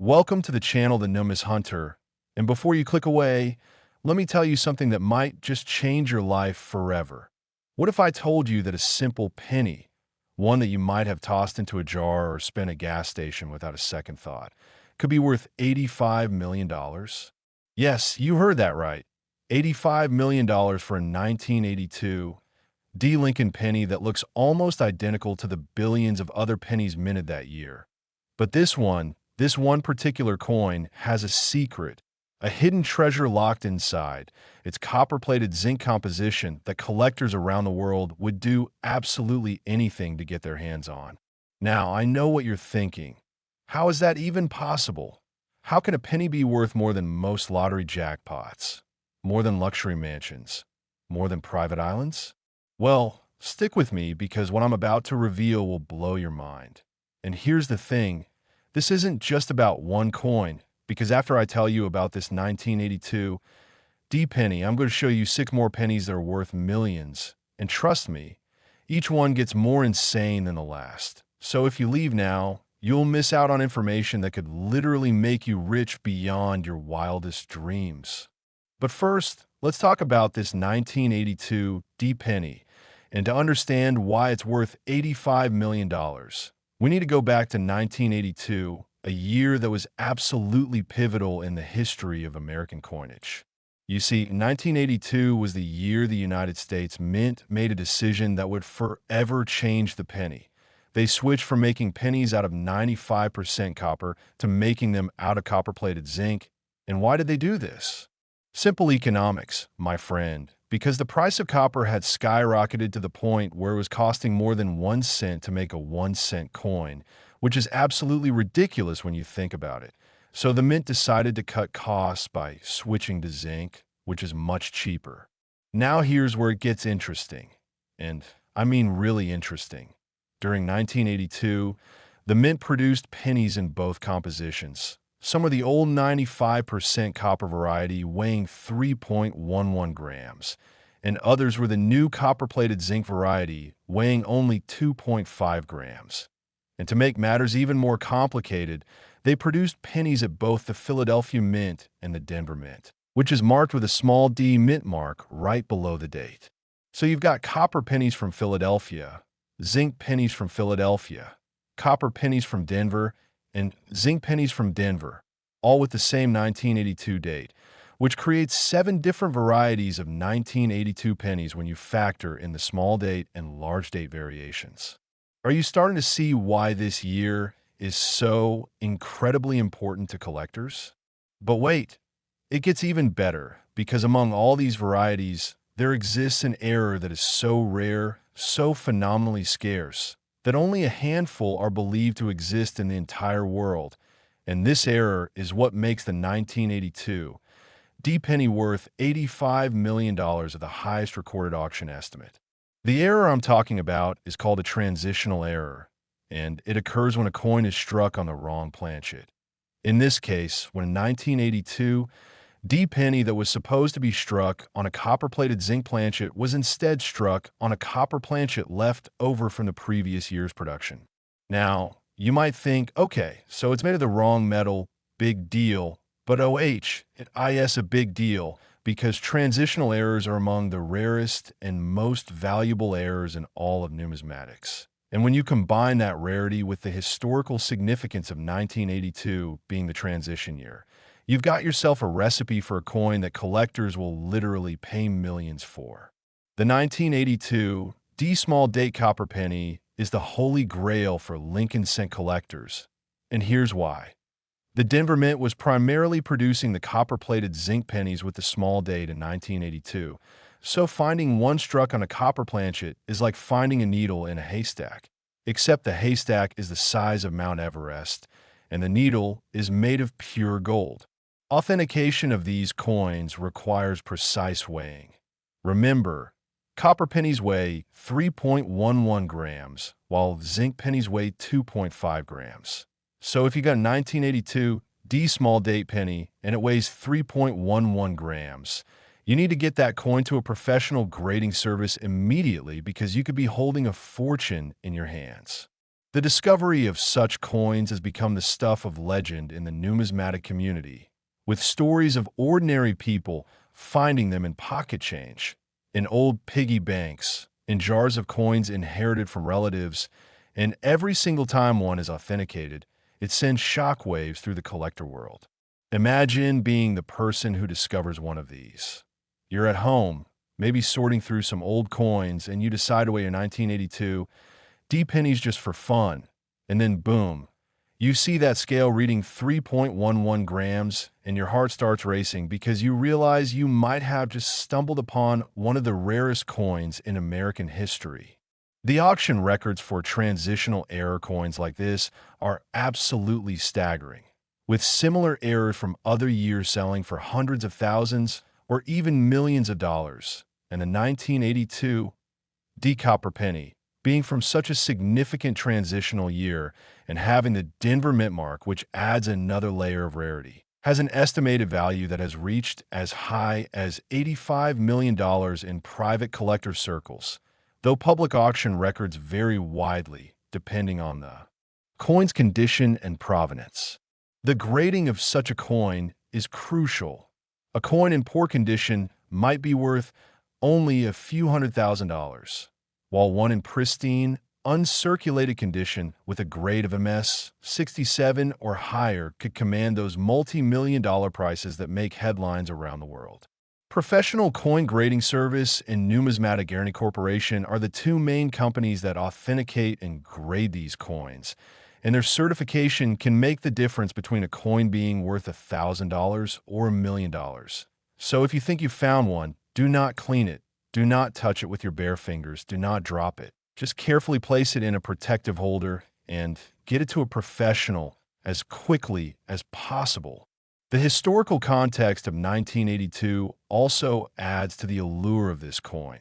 Welcome to the channel The Nomis Hunter. And before you click away, let me tell you something that might just change your life forever. What if I told you that a simple penny, one that you might have tossed into a jar or spent at a gas station without a second thought, could be worth $85 million? Yes, you heard that right. $85 million for a 1982 D. Lincoln penny that looks almost identical to the billions of other pennies minted that year. But this one particular coin has a secret, a hidden treasure locked inside. Its copper-plated zinc composition that collectors around the world would do absolutely anything to get their hands on. Now, I know what you're thinking. How is that even possible? How can a penny be worth more than most lottery jackpots? More than luxury mansions? More than private islands? Well, stick with me because what I'm about to reveal will blow your mind. And here's the thing. This isn't just about one coin, because after I tell you about this 1982 D penny, I'm going to show you 6 more pennies that are worth millions. And trust me, each one gets more insane than the last. So if you leave now, you'll miss out on information that could literally make you rich beyond your wildest dreams. But first, let's talk about this 1982 D penny, and to understand why it's worth $85 million. We need to go back to 1982, a year that was absolutely pivotal in the history of American coinage. You see, 1982 was the year the United States Mint made a decision that would forever change the penny. They switched from making pennies out of 95% copper to making them out of copper-plated zinc. And why did they do this? Simple economics, my friend. Because the price of copper had skyrocketed to the point where it was costing more than 1 cent to make a 1-cent coin, which is absolutely ridiculous when you think about it. So the mint decided to cut costs by switching to zinc, which is much cheaper. Now here's where it gets interesting. And I mean really interesting. During 1982, the mint produced pennies in both compositions. Some are the old 95% copper variety weighing 3.11 grams, and others were the new copper-plated zinc variety weighing only 2.5 grams. And to make matters even more complicated, they produced pennies at both the Philadelphia Mint and the Denver Mint, which is marked with a small D mint mark right below the date. So you've got copper pennies from Philadelphia, zinc pennies from Philadelphia, copper pennies from Denver, and zinc pennies from Denver, all with the same 1982 date, which creates 7 different varieties of 1982 pennies when you factor in the small date and large date variations. Are you starting to see why this year is so incredibly important to collectors? But wait, it gets even better, because among all these varieties, there exists an error that is so rare, so phenomenally scarce, that only a handful are believed to exist in the entire world, and this error is what makes the 1982 D penny worth $85 million of the highest recorded auction estimate. The error I'm talking about is called a transitional error, and it occurs when a coin is struck on the wrong planchet. In this case, when a 1982 D penny that was supposed to be struck on a copper-plated zinc planchet was instead struck on a copper planchet left over from the previous year's production. Now, you might think, okay, so it's made of the wrong metal, big deal, but it is a big deal because transitional errors are among the rarest and most valuable errors in all of numismatics. And when you combine that rarity with the historical significance of 1982 being the transition year, you've got yourself a recipe for a coin that collectors will literally pay millions for. The 1982 D small date copper penny is the holy grail for Lincoln cent collectors, and here's why. The Denver Mint was primarily producing the copper-plated zinc pennies with the small date in 1982, so finding one struck on a copper planchet is like finding a needle in a haystack, except the haystack is the size of Mount Everest, and the needle is made of pure gold. Authentication of these coins requires precise weighing. Remember, copper pennies weigh 3.11 grams, while zinc pennies weigh 2.5 grams. So if you got a 1982 D small date penny and it weighs 3.11 grams, you need to get that coin to a professional grading service immediately because you could be holding a fortune in your hands. The discovery of such coins has become the stuff of legend in the numismatic community, with stories of ordinary people finding them in pocket change, in old piggy banks, in jars of coins inherited from relatives, and every single time one is authenticated, it sends shockwaves through the collector world. Imagine being the person who discovers one of these. You're at home, maybe sorting through some old coins, and you decide to weigh your 1982 D pennies just for fun, and then boom, you see that scale reading 3.11 grams, and your heart starts racing because you realize you might have just stumbled upon one of the rarest coins in American history. The auction records for transitional error coins like this are absolutely staggering, with similar errors from other years selling for hundreds of thousands or even millions of dollars, and the 1982 D copper penny being from such a significant transitional year and having the Denver mint mark, which adds another layer of rarity, has an estimated value that has reached as high as $85 million in private collector circles, though public auction records vary widely depending on the coin's condition and provenance. The grading of such a coin is crucial. A coin in poor condition might be worth only a few $100,000, while one in pristine, uncirculated condition with a grade of MS 67 or higher could command those multi-million-dollar prices that make headlines around the world. Professional Coin Grading Service and Numismatic Guarantee Corporation are the two main companies that authenticate and grade these coins, and their certification can make the difference between a coin being worth $1,000 or $1,000,000. So if you think you found one, do not clean it. Do not touch it with your bare fingers. Do not drop it. Just carefully place it in a protective holder and get it to a professional as quickly as possible. The historical context of 1982 also adds to the allure of this coin.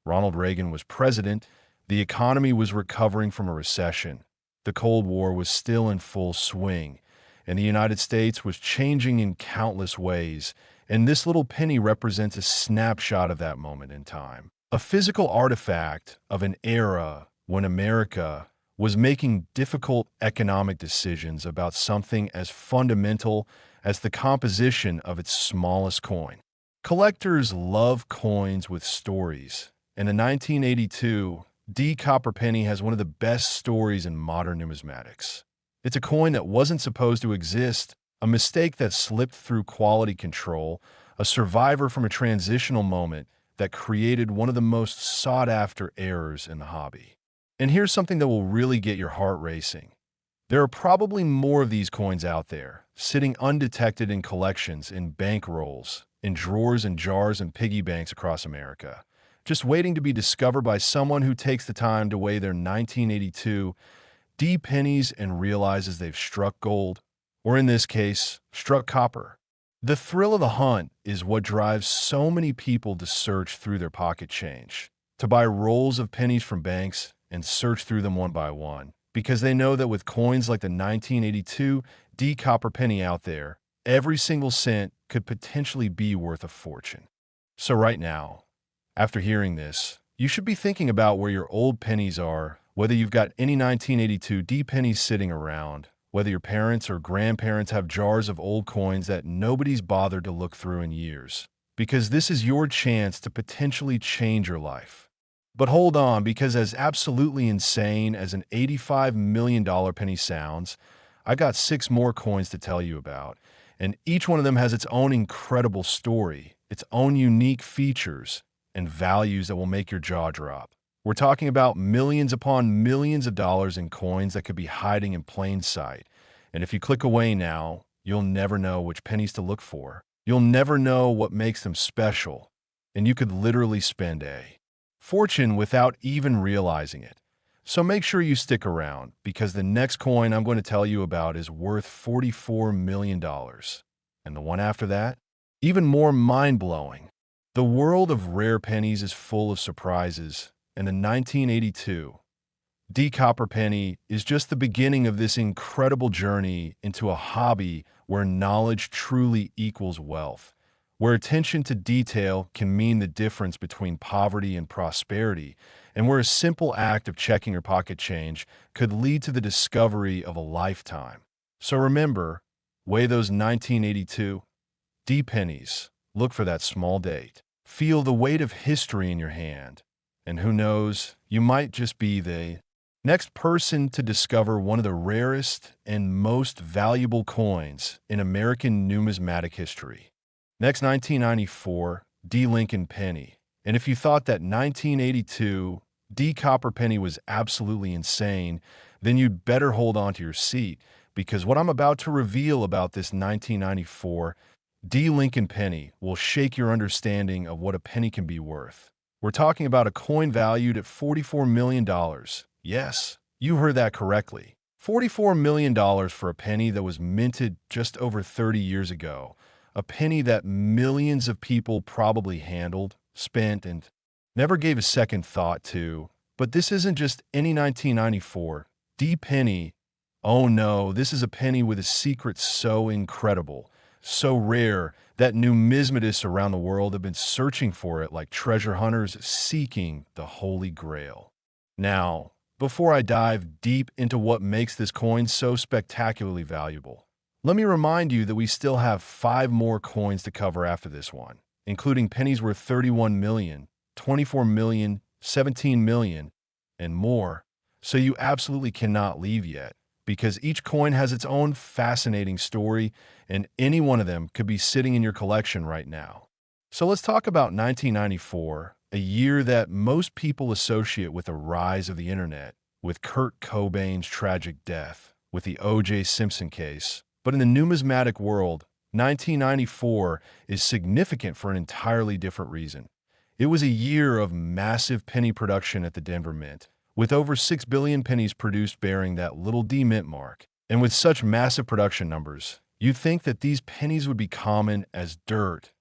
Ronald Reagan was president, the economy was recovering from a recession, the Cold War was still in full swing, and the United States was changing in countless ways, and this little penny represents a snapshot of that moment in time. A physical artifact of an era when America was making difficult economic decisions about something as fundamental as the composition of its smallest coin. Collectors love coins with stories, and the 1982 D copper penny has one of the best stories in modern numismatics. It's a coin that wasn't supposed to exist, a mistake that slipped through quality control, a survivor from a transitional moment that created one of the most sought-after errors in the hobby. And here's something that will really get your heart racing. There are probably more of these coins out there, sitting undetected in collections, in bank rolls, in drawers and jars and piggy banks across America, just waiting to be discovered by someone who takes the time to weigh their 1982 D pennies and realizes they've struck gold, or in this case, struck copper. The thrill of the hunt is what drives so many people to search through their pocket change, to buy rolls of pennies from banks and search through them one by one, because they know that with coins like the 1982 D copper penny out there, every single cent could potentially be worth a fortune. So right now, after hearing this, you should be thinking about where your old pennies are, whether you've got any 1982 D pennies sitting around, whether your parents or grandparents have jars of old coins that nobody's bothered to look through in years, because this is your chance to potentially change your life. But hold on, because as absolutely insane as an $85 million penny sounds, I got 6 more coins to tell you about, and each one of them has its own incredible story, its own unique features, and values that will make your jaw drop. We're talking about millions upon millions of dollars in coins that could be hiding in plain sight. And if you click away now, you'll never know which pennies to look for. You'll never know what makes them special. And you could literally spend a fortune without even realizing it. So make sure you stick around, because the next coin I'm going to tell you about is worth $44 million. And the one after that, even more mind-blowing. The world of rare pennies is full of surprises, and the 1982 D copper penny is just the beginning of this incredible journey into a hobby where knowledge truly equals wealth, where attention to detail can mean the difference between poverty and prosperity, and where a simple act of checking your pocket change could lead to the discovery of a lifetime. So remember, weigh those 1982 D pennies. Look for that small date. Feel the weight of history in your hand. And who knows, you might just be the next person to discover one of the rarest and most valuable coins in American numismatic history. Next, 1994, D Lincoln penny. And if you thought that 1982 D copper penny was absolutely insane, then you'd better hold on to your seat, because what I'm about to reveal about this 1994 D Lincoln penny will shake your understanding of what a penny can be worth. We're talking about a coin valued at $44 million. Yes, you heard that correctly. $44 million for a penny that was minted just over 30 years ago. A penny that millions of people probably handled, spent, and never gave a second thought to. But this isn't just any 1994 D penny. Oh no, this is a penny with a secret so incredible, so rare, that numismatists around the world have been searching for it like treasure hunters seeking the Holy Grail. Now, before I dive deep into what makes this coin so spectacularly valuable, let me remind you that we still have 5 more coins to cover after this one, including pennies worth 31 million, 24 million, 17 million, and more. So you absolutely cannot leave yet, because each coin has its own fascinating story, and any one of them could be sitting in your collection right now. So let's talk about 1994, a year that most people associate with the rise of the internet, with Kurt Cobain's tragic death, with the O.J. Simpson case. But in the numismatic world, 1994 is significant for an entirely different reason. It was a year of massive penny production at the Denver Mint, with over 6 billion pennies produced bearing that little D mint mark. And with such massive production numbers, you'd think that these pennies would be common as dirt,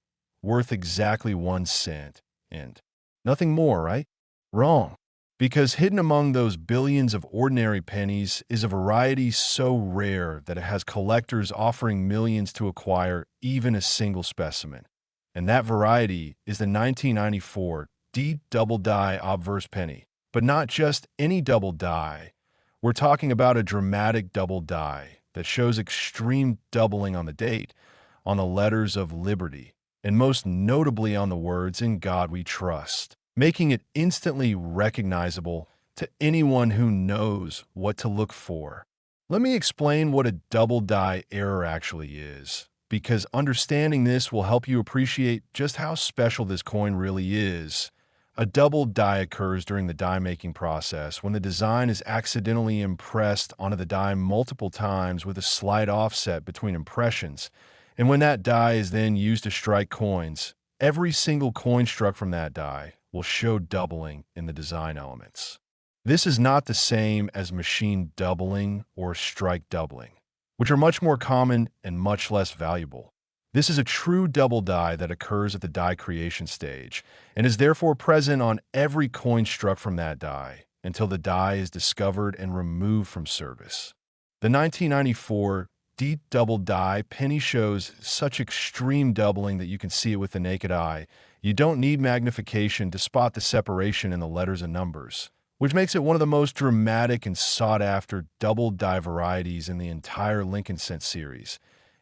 worth exactly 1 cent, and nothing more, right? Wrong. Because hidden among those billions of ordinary pennies is a variety so rare that it has collectors offering millions to acquire even a single specimen. And that variety is the 1994 D double die obverse penny. But not just any double die. We're talking about a dramatic double die that shows extreme doubling on the date, on the letters of liberty, and most notably on the words "In God We Trust," making it instantly recognizable to anyone who knows what to look for. Let me explain what a double die error actually is, because understanding this will help you appreciate just how special this coin really is. A double die occurs during the die-making process when the design is accidentally impressed onto the die multiple times with a slight offset between impressions, and when that die is then used to strike coins, every single coin struck from that die will show doubling in the design elements. This is not the same as machine doubling or strike doubling, which are much more common and much less valuable. This is a true double die that occurs at the die creation stage and is therefore present on every coin struck from that die until the die is discovered and removed from service. The 1994 D double die penny shows such extreme doubling that you can see it with the naked eye. You don't need magnification to spot the separation in the letters and numbers, which makes it one of the most dramatic and sought-after double die varieties in the entire Lincoln Cent series.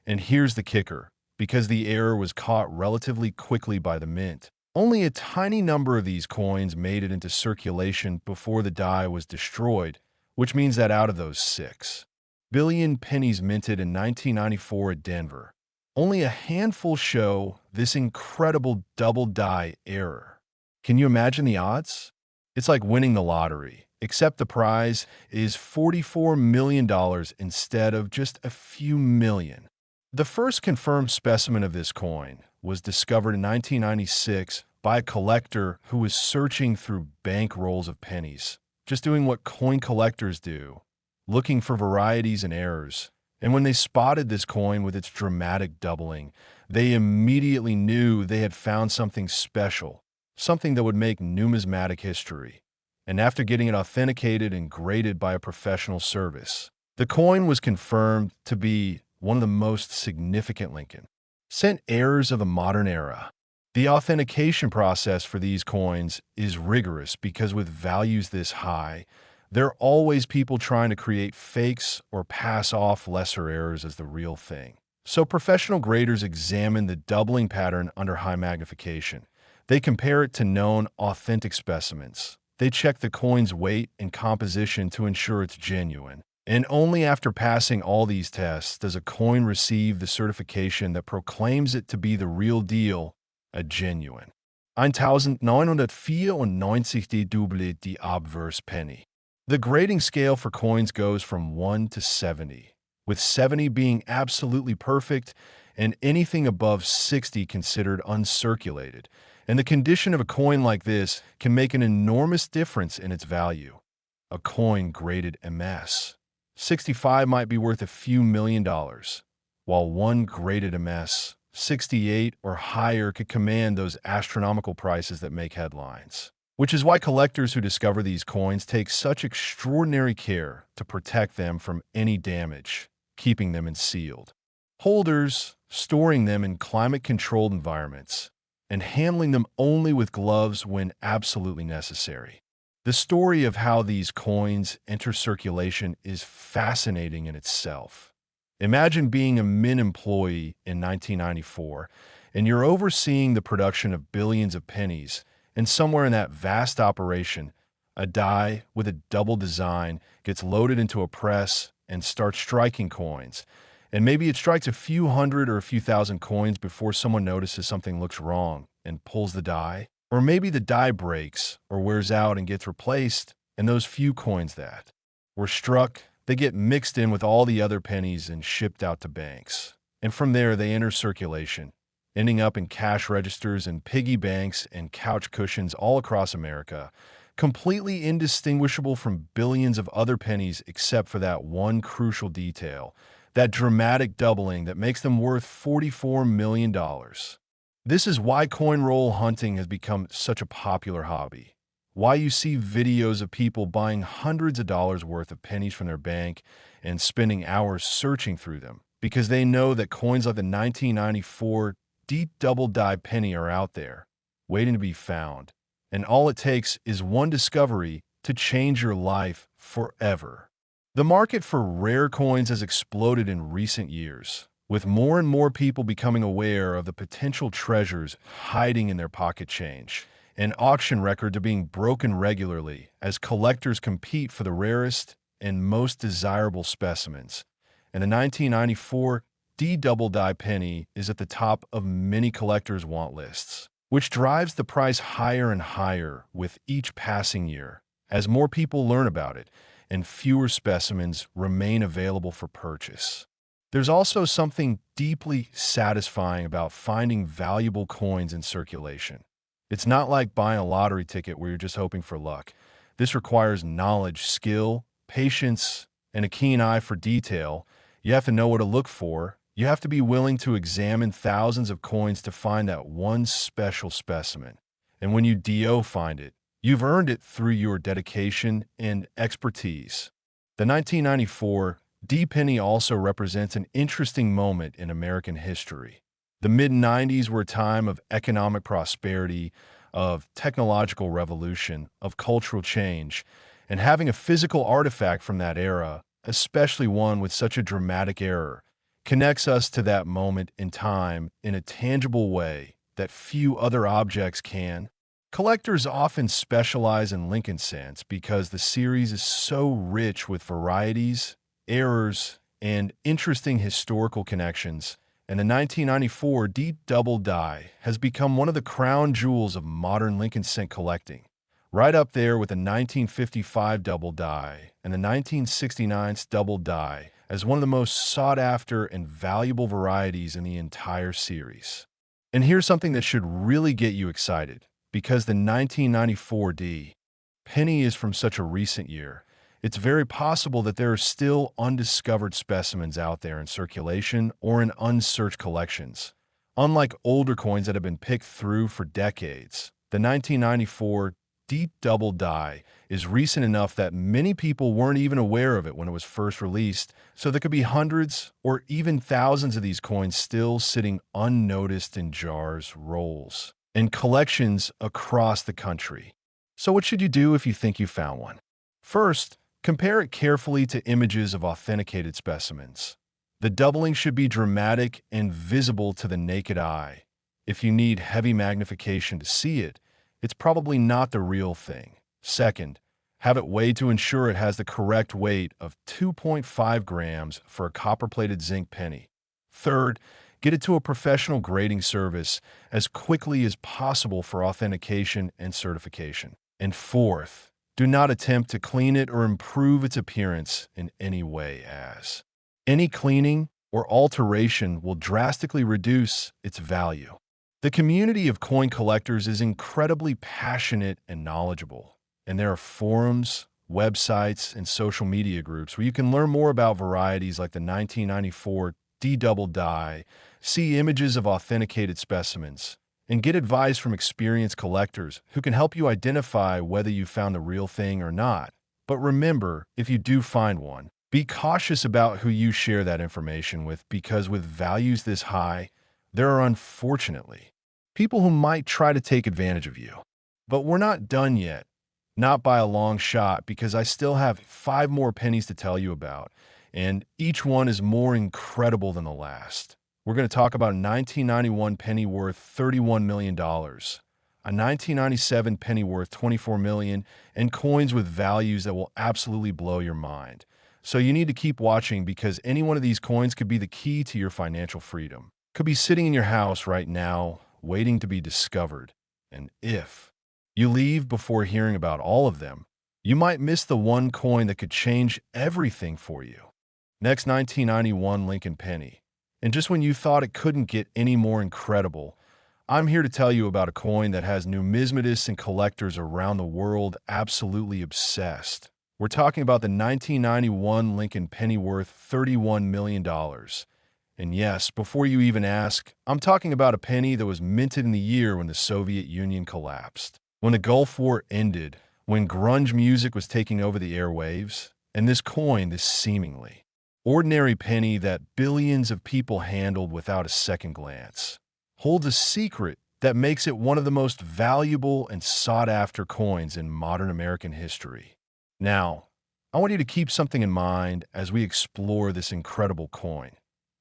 And here's the kicker. Because the error was caught relatively quickly by the mint, only a tiny number of these coins made it into circulation before the die was destroyed, which means that out of those 6 billion pennies minted in 1994 at Denver, only a handful show this incredible double die error. Can you imagine the odds? It's like winning the lottery, except the prize is $44 million instead of just a few million. The first confirmed specimen of this coin was discovered in 1996 by a collector who was searching through bank rolls of pennies, just doing what coin collectors do, looking for varieties and errors. And when they spotted this coin with its dramatic doubling, they immediately knew they had found something special, something that would make numismatic history. And after getting it authenticated and graded by a professional service, the coin was confirmed to be one of the most significant Lincoln sent heirs of the modern era. The authentication process for these coins is rigorous because with values this high, there are always people trying to create fakes or pass off lesser errors as the real thing. So professional graders examine the doubling pattern under high magnification. They compare it to known authentic specimens. They check the coin's weight and composition to ensure it's genuine. And only after passing all these tests does a coin receive the certification that proclaims it to be the real deal, a genuine. 1994 die Double die Obverse Penny. The grading scale for coins goes from 1 to 70, with 70 being absolutely perfect and anything above 60 considered uncirculated. And the condition of a coin like this can make an enormous difference in its value. A coin graded MS 65 might be worth a few $1,000,000, while one graded MS 68 or higher could command those astronomical prices that make headlines. Which is why collectors who discover these coins take such extraordinary care to protect them from any damage, keeping them sealed. Holders storing them in climate-controlled environments and handling them only with gloves when absolutely necessary. The story of how these coins enter circulation is fascinating in itself. Imagine being a Mint employee in 1994, and you're overseeing the production of billions of pennies, and somewhere in that vast operation, a die with a double design gets loaded into a press and starts striking coins. And maybe it strikes a few hundred or a few thousand coins before someone notices something looks wrong and pulls the die. Or maybe the die breaks or wears out and gets replaced, and those few coins that were struck, they get mixed in with all the other pennies and shipped out to banks. And from there, they enter circulation, ending up in cash registers and piggy banks and couch cushions all across America, completely indistinguishable from billions of other pennies except for that one crucial detail, that dramatic doubling that makes them worth $44 million. This is why coin roll hunting has become such a popular hobby. Why you see videos of people buying hundreds of dollars worth of pennies from their bank and spending hours searching through them, because they know that coins like the 1994 deep double die penny are out there, waiting to be found. And all it takes is one discovery to change your life forever. The market for rare coins has exploded in recent years, with more and more people becoming aware of the potential treasures hiding in their pocket change. And auction records are being broken regularly as collectors compete for the rarest and most desirable specimens. And the 1994 D double die penny is at the top of many collectors' want lists, which drives the price higher and higher with each passing year as more people learn about it and fewer specimens remain available for purchase. There's also something deeply satisfying about finding valuable coins in circulation. It's not like buying a lottery ticket where you're just hoping for luck. This requires knowledge, skill, patience, and a keen eye for detail. You have to know what to look for. You have to be willing to examine thousands of coins to find that one special specimen. And when you find it, you've earned it through your dedication and expertise. The 1994 D penny also represents an interesting moment in American history. The mid-90s were a time of economic prosperity, of technological revolution, of cultural change, and having a physical artifact from that era, especially one with such a dramatic error, connects us to that moment in time in a tangible way that few other objects can. Collectors often specialize in Lincoln cents because the series is so rich with varieties, errors, and interesting historical connections, and the 1994 D double die has become one of the crown jewels of modern Lincoln cent collecting, right up there with the 1955 double die and the 1969 double die as one of the most sought-after and valuable varieties in the entire series. And here's something that should really get you excited, because the 1994 D penny is from such a recent year. It's very possible that there are still undiscovered specimens out there in circulation or in unsearched collections. Unlike older coins that have been picked through for decades, the 1994 deep double die is recent enough that many people weren't even aware of it when it was first released, so there could be hundreds or even thousands of these coins still sitting unnoticed in jars, rolls, and collections across the country. So what should you do if you think you found one? First, compare it carefully to images of authenticated specimens. The doubling should be dramatic and visible to the naked eye. If you need heavy magnification to see it, it's probably not the real thing. Second, have it weighed to ensure it has the correct weight of 2.5 grams for a copper-plated zinc penny. Third, get it to a professional grading service as quickly as possible for authentication and certification. And fourth, do not attempt to clean it or improve its appearance in any way, as any cleaning or alteration will drastically reduce its value. The community of coin collectors is incredibly passionate and knowledgeable, and there are forums, websites, and social media groups where you can learn more about varieties like the 1994 D-double die, see images of authenticated specimens, and get advice from experienced collectors who can help you identify whether you found the real thing or not. But remember, if you do find one, be cautious about who you share that information with, because with values this high, there are unfortunately people who might try to take advantage of you. But we're not done yet, not by a long shot, because I still have 5 more pennies to tell you about, and each one is more incredible than the last. We're going to talk about a 1991 penny worth $31 million, a 1997 penny worth $24 million, and coins with values that will absolutely blow your mind. So you need to keep watching, because any one of these coins could be the key to your financial freedom. Could be sitting in your house right now, waiting to be discovered. And if you leave before hearing about all of them, you might miss the one coin that could change everything for you. Next, 1991 Lincoln penny. And just when you thought it couldn't get any more incredible, I'm here to tell you about a coin that has numismatists and collectors around the world absolutely obsessed. We're talking about the 1991 Lincoln penny worth $31 million. And yes, before you even ask, I'm talking about a penny that was minted in the year when the Soviet Union collapsed, when the Gulf War ended, when grunge music was taking over the airwaves, and this coin, this seemingly ordinary penny that billions of people handled without a second glance, holds a secret that makes it one of the most valuable and sought-after coins in modern American history. Now, I want you to keep something in mind as we explore this incredible coin.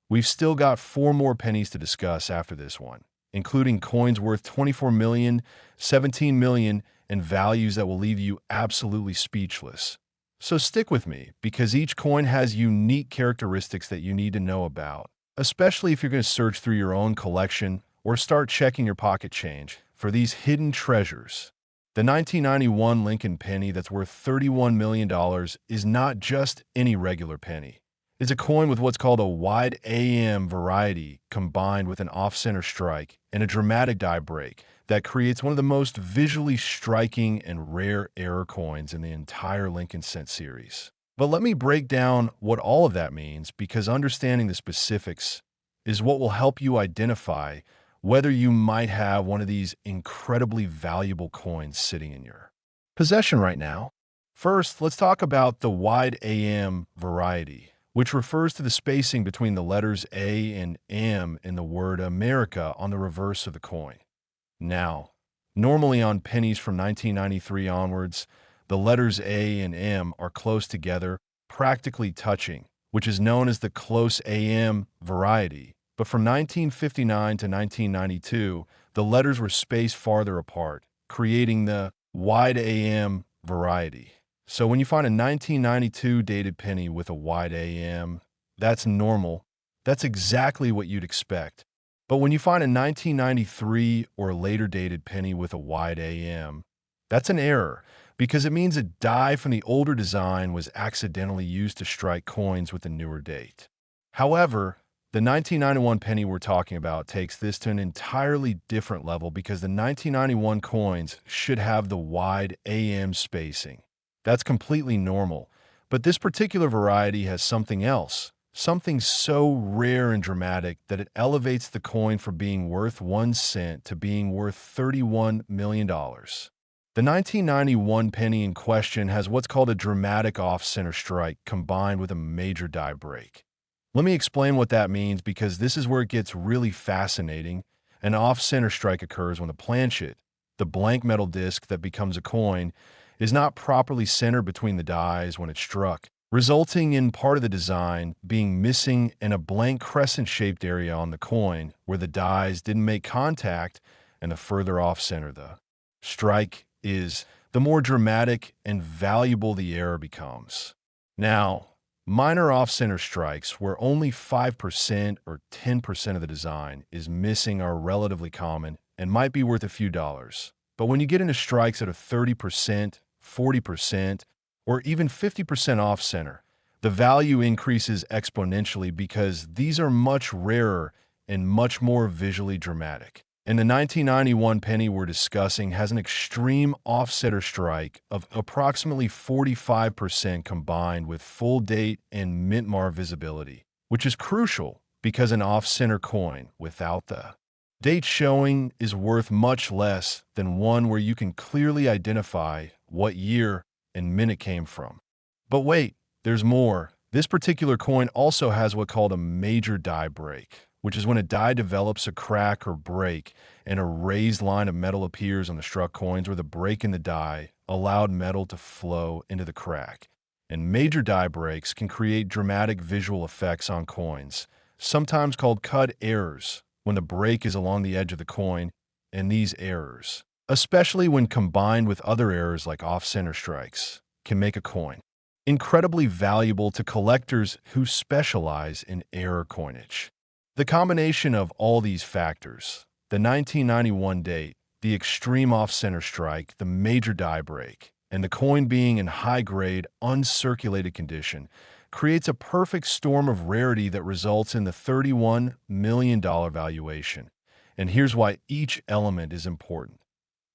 We've still got 4 more pennies to discuss after this one, including coins worth $24 million, $17 million, and values that will leave you absolutely speechless. So stick with me, because each coin has unique characteristics that you need to know about, especially if you're going to search through your own collection or start checking your pocket change for these hidden treasures. The 1991 Lincoln penny that's worth $31 million is not just any regular penny. It's a coin with what's called a wide AM variety combined with an off-center strike and a dramatic die break that creates one of the most visually striking and rare error coins in the entire Lincoln Cent series. But let me break down what all of that means, because understanding the specifics is what will help you identify whether you might have one of these incredibly valuable coins sitting in your possession right now. First, let's talk about the wide AM variety, which refers to the spacing between the letters A and M in the word America on the reverse of the coin. Now, normally on pennies from 1993 onwards, the letters A and M are close together, practically touching, which is known as the close AM variety. But from 1959 to 1992, the letters were spaced farther apart, creating the wide AM variety. So when you find a 1992 dated penny with a wide AM, that's normal. That's exactly what you'd expect. But when you find a 1993 or later dated penny with a wide AM, that's an error, because it means a die from the older design was accidentally used to strike coins with a newer date. However, the 1991 penny we're talking about takes this to an entirely different level, because the 1991 coins should have the wide AM spacing. That's completely normal, but this particular variety has something else, something so rare and dramatic that it elevates the coin from being worth 1 cent to being worth $31 million. The 1991 penny in question has what's called a dramatic off-center strike combined with a major die break. Let me explain what that means because this is where it gets really fascinating. An off-center strike occurs when the planchet, the blank metal disc that becomes a coin, is not properly centered between the dies when it's struck, resulting in part of the design being missing and a blank crescent-shaped area on the coin where the dies didn't make contact and the further off-center the strike is, the more dramatic and valuable the error becomes. Now, minor off-center strikes where only 5% or 10% of the design is missing are relatively common and might be worth a few dollars. But when you get into strikes that are 30%, 40%, or even 50% off-center, the value increases exponentially because these are much rarer and much more visually dramatic. And the 1991 penny we're discussing has an extreme off-center strike of approximately 45% combined with full date and mint mar visibility, which is crucial because an off-center coin without the date showing is worth much less than one where you can clearly identify what year and minute came from. But wait, there's more. This particular coin also has what's called a major die break, which is when a die develops a crack or break and a raised line of metal appears on the struck coins where the break in the die allowed metal to flow into the crack. And major die breaks can create dramatic visual effects on coins, sometimes called cut errors, when the break is along the edge of the coin, and these errors, especially when combined with other errors like off-center strikes, can make a coin incredibly valuable to collectors who specialize in error coinage. The combination of all these factors, the 1991 date, the extreme off-center strike, the major die break, and the coin being in high-grade, uncirculated condition, creates a perfect storm of rarity that results in the $31 million valuation. And here's why each element is important.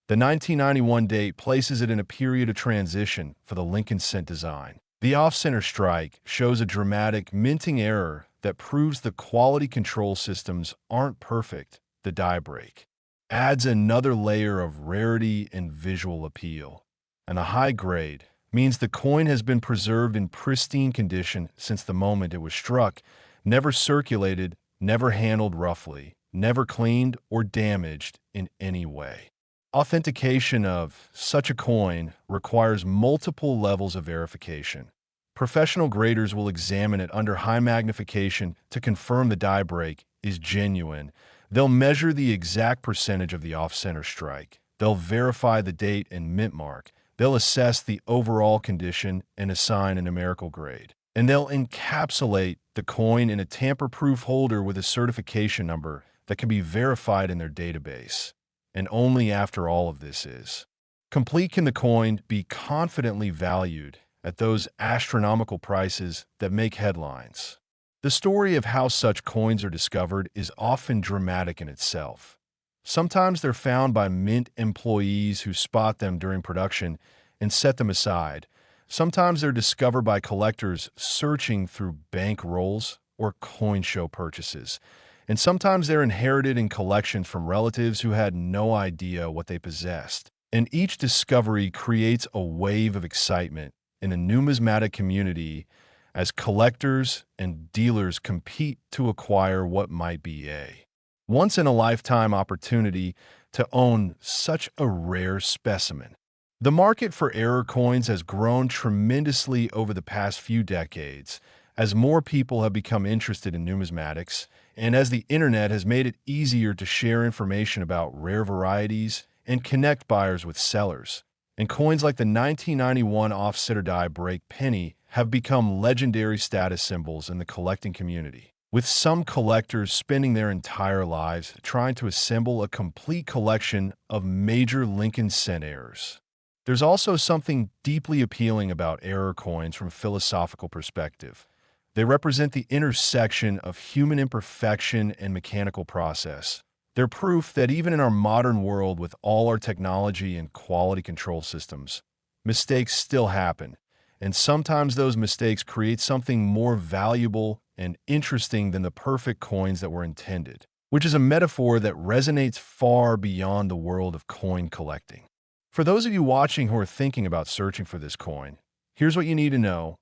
The 1991 date places it in a period of transition for the Lincoln Cent design. The off-center strike shows a dramatic minting error that proves the quality control systems aren't perfect. The die break adds another layer of rarity and visual appeal. And the high grade means the coin has been preserved in pristine condition since the moment it was struck, never circulated, never handled roughly, never cleaned or damaged in any way. Authentication of such a coin requires multiple levels of verification. Professional graders will examine it under high magnification to confirm the die break is genuine. They'll measure the exact percentage of the off-center strike. They'll verify the date and mint mark. They'll assess the overall condition and assign a numerical grade. And they'll encapsulate the coin in a tamper-proof holder with a certification number that can be verified in their database. And only after all of this is complete can the coin be confidently valued at those astronomical prices that make headlines. The story of how such coins are discovered is often dramatic in itself. Sometimes they're found by mint employees who spot them during production and set them aside. Sometimes they're discovered by collectors searching through bank rolls or coin show purchases. And sometimes they're inherited in collections from relatives who had no idea what they possessed. And each discovery creates a wave of excitement in the numismatic community as collectors and dealers compete to acquire what might be a once-in-a-lifetime opportunity to own such a rare specimen. The market for error coins has grown tremendously over the past few decades as more people have become interested in numismatics and as the internet has made it easier to share information about rare varieties and connect buyers with sellers. And coins like the 1991 offsetter die break penny have become legendary status symbols in the collecting community, with some collectors spending their entire lives trying to assemble a complete collection of major Lincoln Cent errors. There's also something deeply appealing about error coins from a philosophical perspective. They represent the intersection of human imperfection and mechanical process. They're proof that even in our modern world with all our technology and quality control systems, mistakes still happen. And sometimes those mistakes create something more valuable and interesting than the perfect coins that were intended, which is a metaphor that resonates far beyond the world of coin collecting. For those of you watching who are thinking about searching for this coin, here's what you need to know.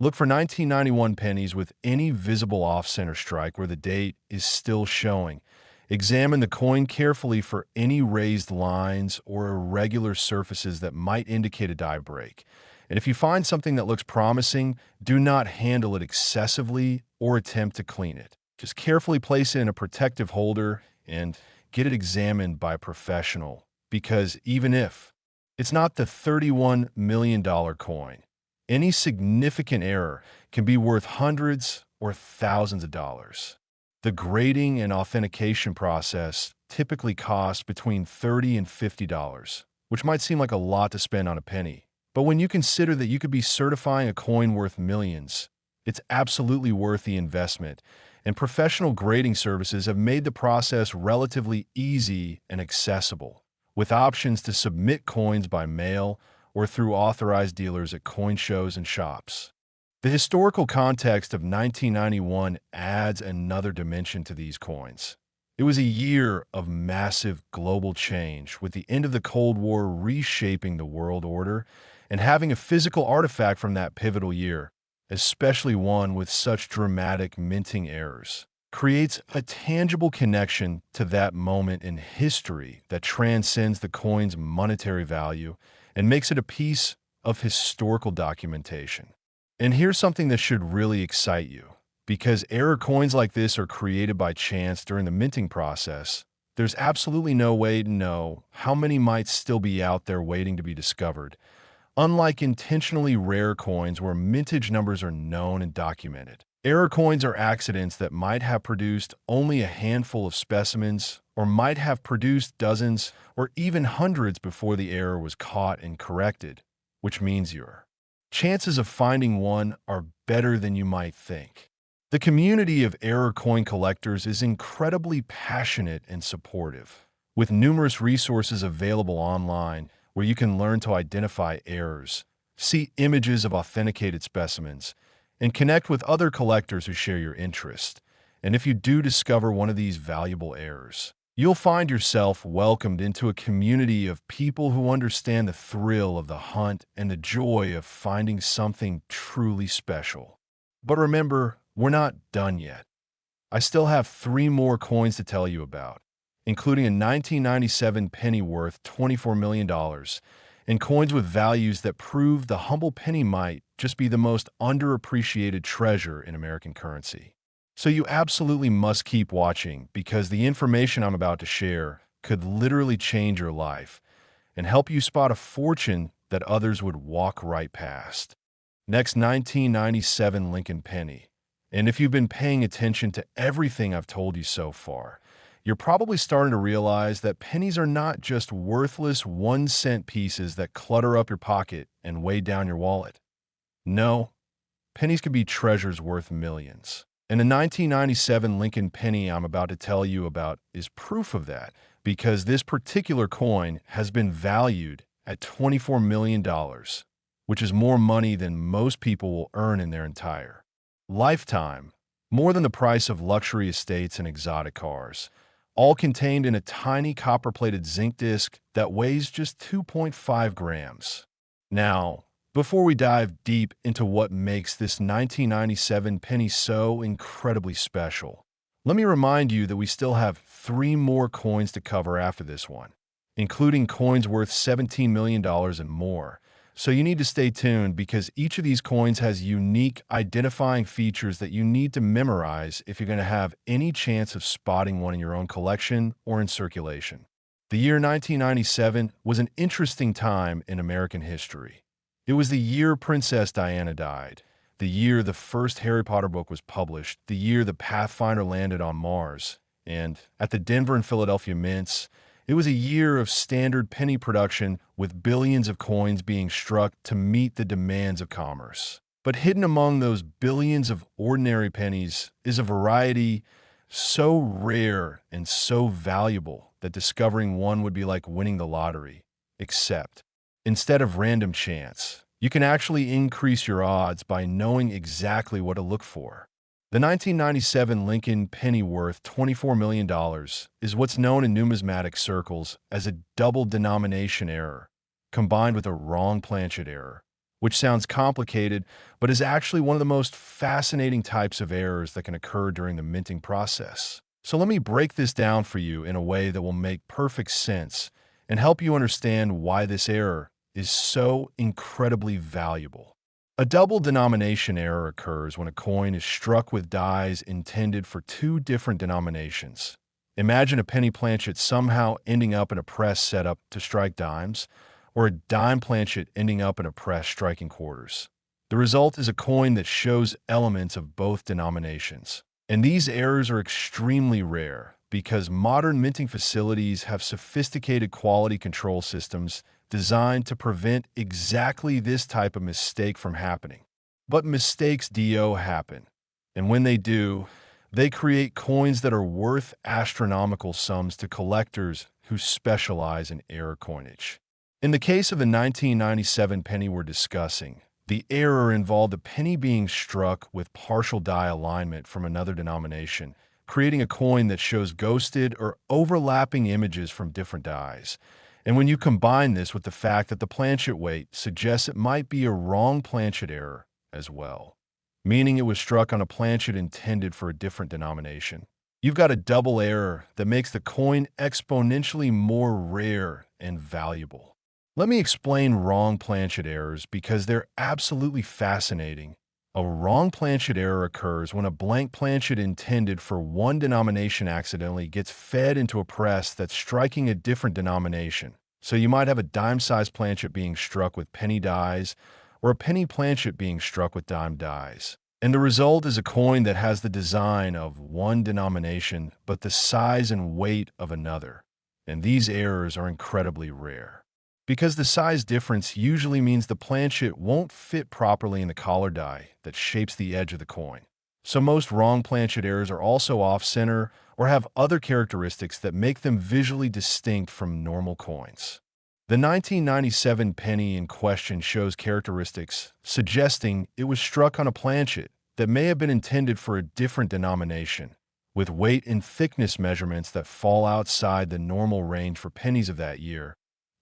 Look for 1991 pennies with any visible off-center strike where the date is still showing. Examine the coin carefully for any raised lines or irregular surfaces that might indicate a die break. And if you find something that looks promising, do not handle it excessively or attempt to clean it. Just carefully place it in a protective holder and get it examined by a professional, because even if it's not the $31 million coin, any significant error can be worth hundreds or thousands of dollars. The grading and authentication process typically costs between $30 and $50, which might seem like a lot to spend on a penny. But when you consider that you could be certifying a coin worth millions, it's absolutely worth the investment. And professional grading services have made the process relatively easy and accessible, with options to submit coins by mail or through authorized dealers at coin shows and shops. The historical context of 1991 adds another dimension to these coins. It was a year of massive global change, with the end of the Cold War reshaping the world order, and having a physical artifact from that pivotal year, especially one with such dramatic minting errors, creates a tangible connection to that moment in history that transcends the coin's monetary value and makes it a piece of historical documentation. And here's something that should really excite you. Because error coins like this are created by chance during the minting process, there's absolutely no way to know how many might still be out there waiting to be discovered, unlike intentionally rare coins where mintage numbers are known and documented. Error coins are accidents that might have produced only a handful of specimens, or might have produced dozens or even hundreds before the error was caught and corrected, which means your chances of finding one are better than you might think. The community of error coin collectors is incredibly passionate and supportive, with numerous resources available online where you can learn to identify errors, see images of authenticated specimens, and connect with other collectors who share your interest. And if you do discover one of these valuable errors, you'll find yourself welcomed into a community of people who understand the thrill of the hunt and the joy of finding something truly special. But remember, we're not done yet. I still have 3 more coins to tell you about, including a 1997 penny worth $24 million, and coins with values that prove the humble penny might just be the most underappreciated treasure in American currency. So you absolutely must keep watching, because the information I'm about to share could literally change your life and help you spot a fortune that others would walk right past. Next, 1997 Lincoln penny. And if you've been paying attention to everything I've told you so far, you're probably starting to realize that pennies are not just worthless 1-cent pieces that clutter up your pocket and weigh down your wallet. No, pennies can be treasures worth millions. And the 1997 Lincoln penny I'm about to tell you about is proof of that, because this particular coin has been valued at $24 million, which is more money than most people will earn in their entire lifetime, more than the price of luxury estates and exotic cars, all contained in a tiny copper-plated zinc disc that weighs just 2.5 grams. Now, before we dive deep into what makes this 1997 penny so incredibly special, let me remind you that we still have 3 more coins to cover after this one, including coins worth $17 million and more. So you need to stay tuned, because each of these coins has unique identifying features that you need to memorize if you're going to have any chance of spotting one in your own collection or in circulation. The year 1997 was an interesting time in American history. It was the year Princess Diana died, the year the first Harry Potter book was published, the year the Pathfinder landed on Mars, and at the Denver and Philadelphia mints, it was a year of standard penny production, with billions of coins being struck to meet the demands of commerce. But hidden among those billions of ordinary pennies is a variety so rare and so valuable that discovering one would be like winning the lottery, except instead of random chance, you can actually increase your odds by knowing exactly what to look for. The 1997 Lincoln penny worth $24 million is what's known in numismatic circles as a double denomination error, combined with a wrong planchet error, which sounds complicated, but is actually one of the most fascinating types of errors that can occur during the minting process. So let me break this down for you in a way that will make perfect sense and help you understand why this error is so incredibly valuable. A double denomination error occurs when a coin is struck with dies intended for two different denominations. Imagine a penny planchet somehow ending up in a press set up to strike dimes, or a dime planchet ending up in a press striking quarters. The result is a coin that shows elements of both denominations. And these errors are extremely rare because modern minting facilities have sophisticated quality control systems designed to prevent exactly this type of mistake from happening. But mistakes do happen, and when they do, they create coins that are worth astronomical sums to collectors who specialize in error coinage. In the case of the 1997 penny we're discussing, the error involved a penny being struck with partial die alignment from another denomination, creating a coin that shows ghosted or overlapping images from different dies. And when you combine this with the fact that the planchet weight suggests it might be a wrong planchet error as well, meaning it was struck on a planchet intended for a different denomination, you've got a double error that makes the coin exponentially more rare and valuable. Let me explain wrong planchet errors because they're absolutely fascinating. A wrong planchet error occurs when a blank planchet intended for one denomination accidentally gets fed into a press that's striking a different denomination. So you might have a dime-sized planchet being struck with penny dies, or a penny planchet being struck with dime dies. And the result is a coin that has the design of one denomination, but the size and weight of another. And these errors are incredibly rare, because the size difference usually means the planchet won't fit properly in the collar die that shapes the edge of the coin. So most wrong planchet errors are also off-center or have other characteristics that make them visually distinct from normal coins. The 1997 penny in question shows characteristics suggesting it was struck on a planchet that may have been intended for a different denomination, with weight and thickness measurements that fall outside the normal range for pennies of that year.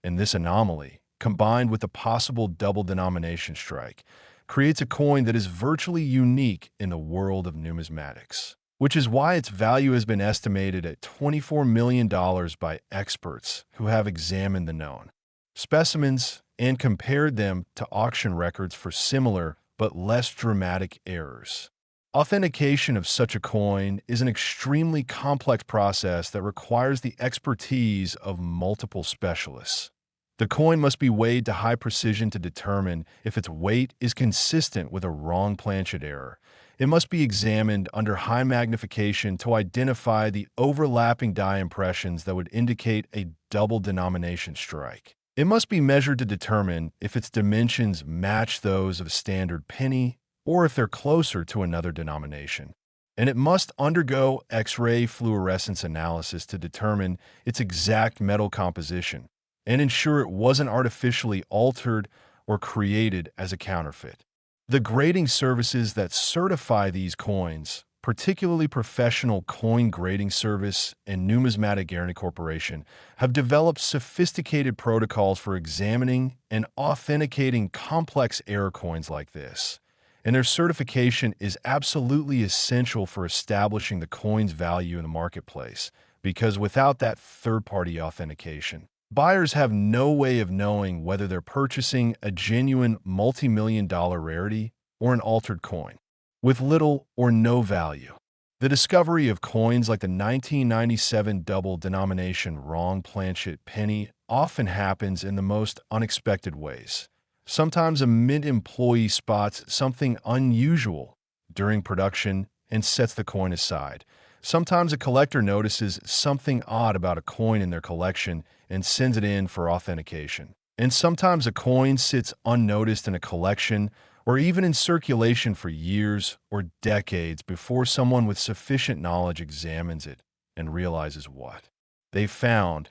And this anomaly, combined with a possible double denomination strike, creates a coin that is virtually unique in the world of numismatics, which is why its value has been estimated at $24 million by experts who have examined the known specimens and compared them to auction records for similar but less dramatic errors. Authentication of such a coin is an extremely complex process that requires the expertise of multiple specialists. The coin must be weighed to high precision to determine if its weight is consistent with a wrong planchet error. It must be examined under high magnification to identify the overlapping die impressions that would indicate a double denomination strike. It must be measured to determine if its dimensions match those of a standard penny or if they're closer to another denomination. And it must undergo X-ray fluorescence analysis to determine its exact metal composition and ensure it wasn't artificially altered or created as a counterfeit. The grading services that certify these coins, particularly Professional Coin Grading Service and Numismatic Guarantee Corporation, have developed sophisticated protocols for examining and authenticating complex error coins like this. And their certification is absolutely essential for establishing the coin's value in the marketplace, because without that third-party authentication, buyers have no way of knowing whether they're purchasing a genuine multi-million-dollar rarity or an altered coin with little or no value. The discovery of coins like the 1997 double denomination wrong planchet penny often happens in the most unexpected ways. Sometimes a mint employee spots something unusual during production and sets the coin aside. Sometimes a collector notices something odd about a coin in their collection and sends it in for authentication. And sometimes a coin sits unnoticed in a collection or even in circulation for years or decades before someone with sufficient knowledge examines it and realizes what they found.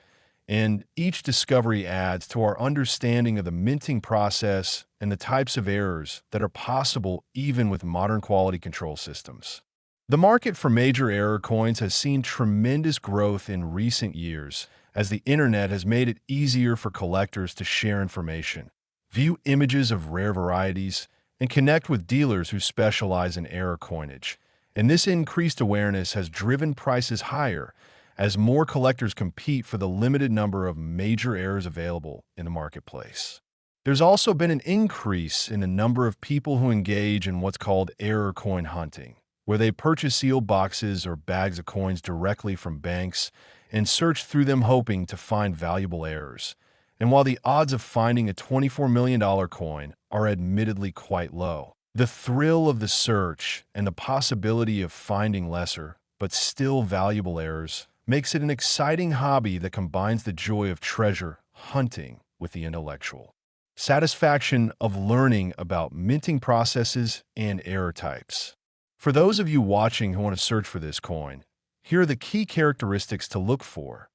And each discovery adds to our understanding of the minting process and the types of errors that are possible even with modern quality control systems. The market for major error coins has seen tremendous growth in recent years as the internet has made it easier for collectors to share information, view images of rare varieties, and connect with dealers who specialize in error coinage. And this increased awareness has driven prices higher as more collectors compete for the limited number of major errors available in the marketplace. There's also been an increase in the number of people who engage in what's called error coin hunting, where they purchase sealed boxes or bags of coins directly from banks and search through them hoping to find valuable errors. And while the odds of finding a $24 million coin are admittedly quite low, the thrill of the search and the possibility of finding lesser, but still valuable errors makes it an exciting hobby that combines the joy of treasure hunting with the intellectual satisfaction of learning about minting processes and error types. For those of you watching who want to search for this coin, here are the key characteristics to look for.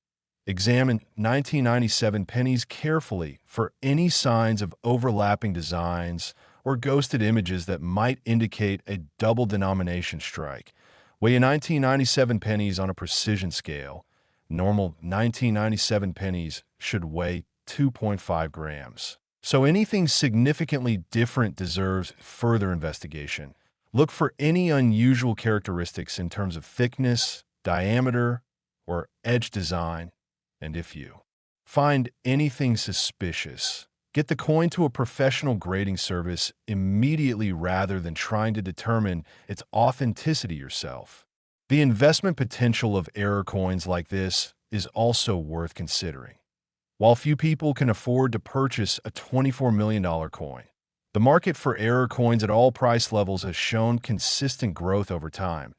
Examine 1997 pennies carefully for any signs of overlapping designs or ghosted images that might indicate a double denomination strike. Weigh a 1997 pennies on a precision scale. Normal 1997 pennies should weigh 2.5 grams. So anything significantly different deserves further investigation. Look for any unusual characteristics in terms of thickness, diameter, or edge design. And if you find anything suspicious, get the coin to a professional grading service immediately rather than trying to determine its authenticity yourself. The investment potential of error coins like this is also worth considering. While few people can afford to purchase a $24 million coin, the market for error coins at all price levels has shown consistent growth over time,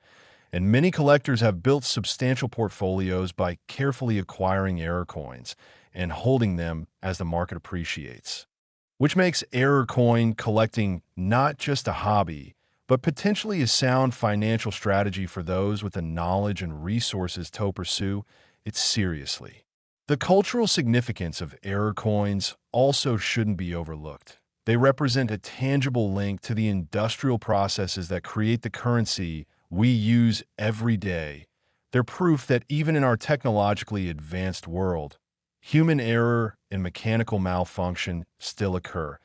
and many collectors have built substantial portfolios by carefully acquiring error coins and holding them as the market appreciates, which makes error coin collecting not just a hobby, but potentially a sound financial strategy for those with the knowledge and resources to pursue it seriously. The cultural significance of error coins also shouldn't be overlooked. They represent a tangible link to the industrial processes that create the currency we use every day. They're proof that even in our technologically advanced world, human error and mechanical malfunction still occur,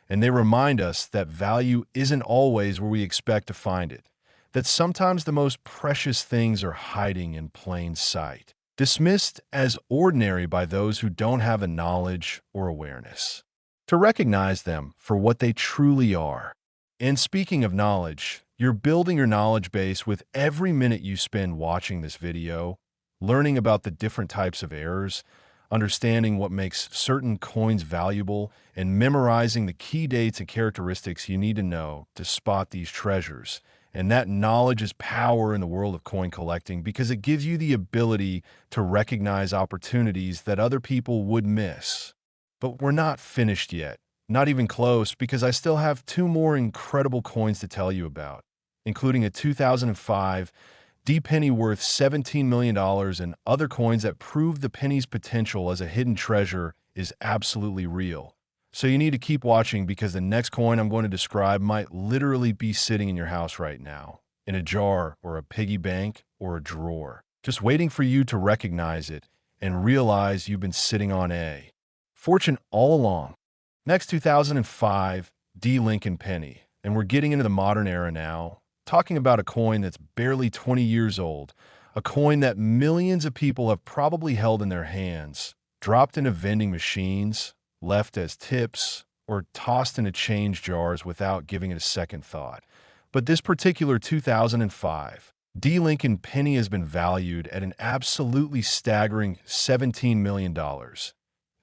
and they remind us that value isn't always where we expect to find it, that sometimes the most precious things are hiding in plain sight, dismissed as ordinary by those who don't have a knowledge or awareness to recognize them for what they truly are. And speaking of knowledge, you're building your knowledge base with every minute you spend watching this video, learning about the different types of errors, understanding what makes certain coins valuable, and memorizing the key dates and characteristics you need to know to spot these treasures. And that knowledge is power in the world of coin collecting because it gives you the ability to recognize opportunities that other people would miss. But we're not finished yet, not even close, because I still have two more incredible coins to tell you about, including a 2005 D penny worth $17 million and other coins that prove the penny's potential as a hidden treasure is absolutely real. So you need to keep watching because the next coin I'm going to describe might literally be sitting in your house right now, in a jar or a piggy bank or a drawer, just waiting for you to recognize it and realize you've been sitting on a fortune all along. Next, 2005 D Lincoln penny, and we're getting into the modern era now, talking about a coin that's barely 20 years old, a coin that millions of people have probably held in their hands, dropped into vending machines, left as tips, or tossed into change jars without giving it a second thought. But this particular 2005 D Lincoln penny has been valued at an absolutely staggering $17 million.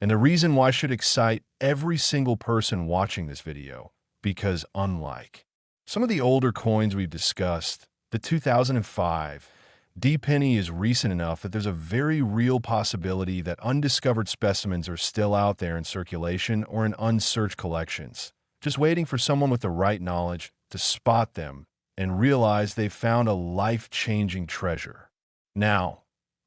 And the reason why should excite every single person watching this video, because unlike some of the older coins we've discussed, the 2005 D penny is recent enough that there's a very real possibility that undiscovered specimens are still out there in circulation or in unsearched collections, just waiting for someone with the right knowledge to spot them and realize they've found a life-changing treasure. Now,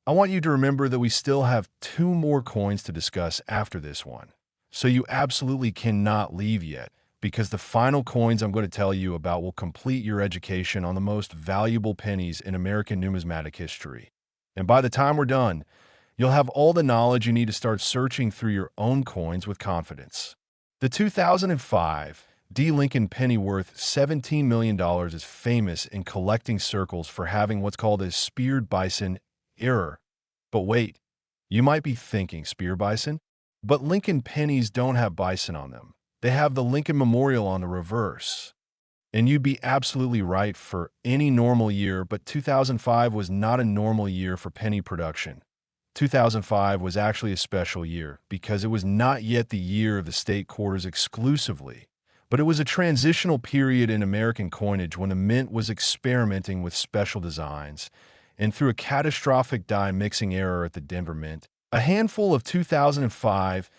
I want you to remember that we still have two more coins to discuss after this one, so you absolutely cannot leave yet, because the final coins I'm going to tell you about will complete your education on the most valuable pennies in American numismatic history. And by the time we're done, You'll have all the knowledge you need to start searching through your own coins with confidence. The 2005 D. Lincoln penny worth $17 million is famous in collecting circles for having what's called a speared bison error. But wait, you might be thinking spear bison? But Lincoln pennies don't have bison on them. They have the Lincoln Memorial on the reverse. And you'd be absolutely right for any normal year, but 2005 was not a normal year for penny production. 2005 was actually a special year because it was not yet the year of the state quarters exclusively, but it was a transitional period in American coinage when the mint was experimenting with special designs, and through a catastrophic die mixing error at the Denver Mint, a handful of 2005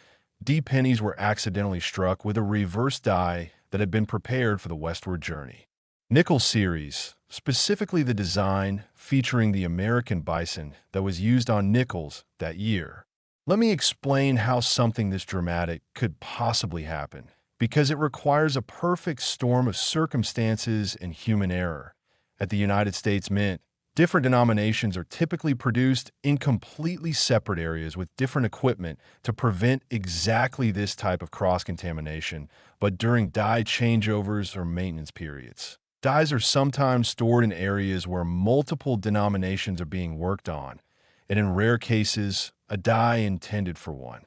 D pennies were accidentally struck with a reverse die that had been prepared for the westward journey. Nickel series, specifically the design featuring the American bison that was used on nickels that year. Let me explain how something this dramatic could possibly happen, because it requires a perfect storm of circumstances and human error. At the United States Mint, different denominations are typically produced in completely separate areas with different equipment to prevent exactly this type of cross-contamination, but during die changeovers or maintenance periods. Dies are sometimes stored in areas where multiple denominations are being worked on, and in rare cases, a die intended for one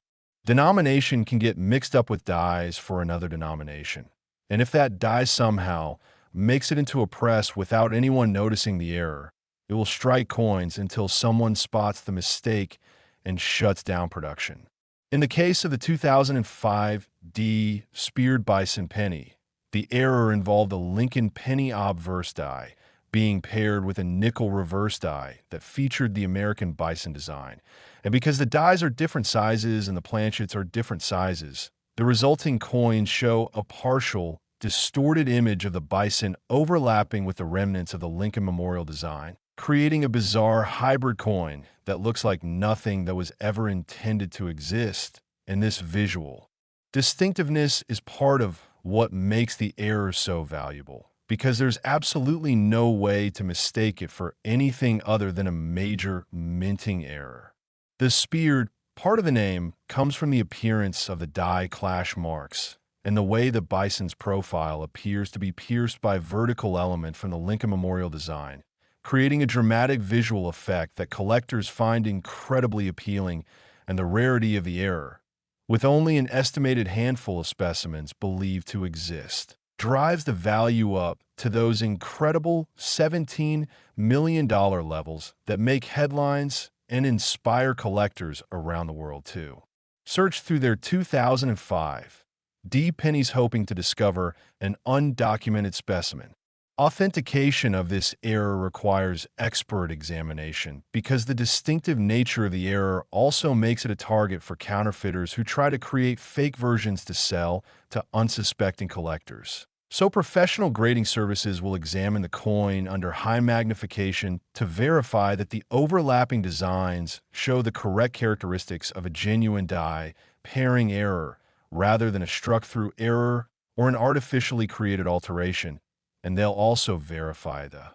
denomination can get mixed up with dies for another denomination. And if that die somehow makes it into a press without anyone noticing the error, it will strike coins until someone spots the mistake and shuts down production. In the case of the 2005 D speared bison penny, the error involved a Lincoln penny obverse die being paired with a nickel reverse die that featured the American bison design. And because the dies are different sizes and the planchets are different sizes, the resulting coins show a partial, distorted image of the bison overlapping with the remnants of the Lincoln Memorial design, creating a bizarre hybrid coin that looks like nothing that was ever intended to exist. And this visual distinctiveness is part of what makes the error so valuable, because there's absolutely no way to mistake it for anything other than a major minting error. The speared part of the name comes from the appearance of the die clash marks and the way the bison's profile appears to be pierced by a vertical element from the Lincoln Memorial design, creating a dramatic visual effect that collectors find incredibly appealing. And the rarity of the error, with only an estimated handful of specimens believed to exist, drives the value up to those incredible $17 million levels that make headlines and inspire collectors around the world too. Search through their 2005 D pennies hoping to discover an undocumented specimen. Authentication of this error requires expert examination because the distinctive nature of the error also makes it a target for counterfeiters who try to create fake versions to sell to unsuspecting collectors. So professional grading services will examine the coin under high magnification to verify that the overlapping designs show the correct characteristics of a genuine die pairing error rather than a struck-through error or an artificially created alteration. And they'll also verify the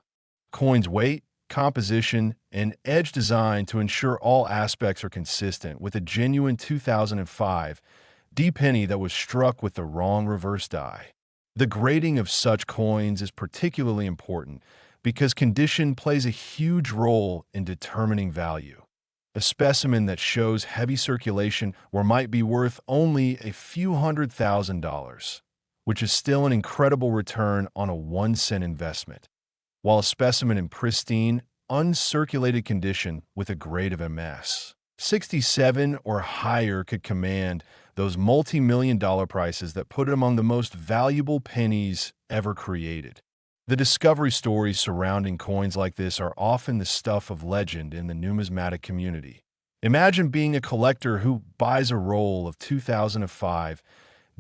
coin's weight, composition, and edge design to ensure all aspects are consistent with a genuine 2005 D penny that was struck with the wrong reverse die. The grading of such coins is particularly important because condition plays a huge role in determining value. A specimen that shows heavy circulation or might be worth only a few $100,000, which is still an incredible return on a 1-cent investment, while a specimen in pristine, uncirculated condition with a grade of MS 67 or higher could command those multi-million-dollar prices that put it among the most valuable pennies ever created. The discovery stories surrounding coins like this are often the stuff of legend in the numismatic community. Imagine being a collector who buys a roll of 2005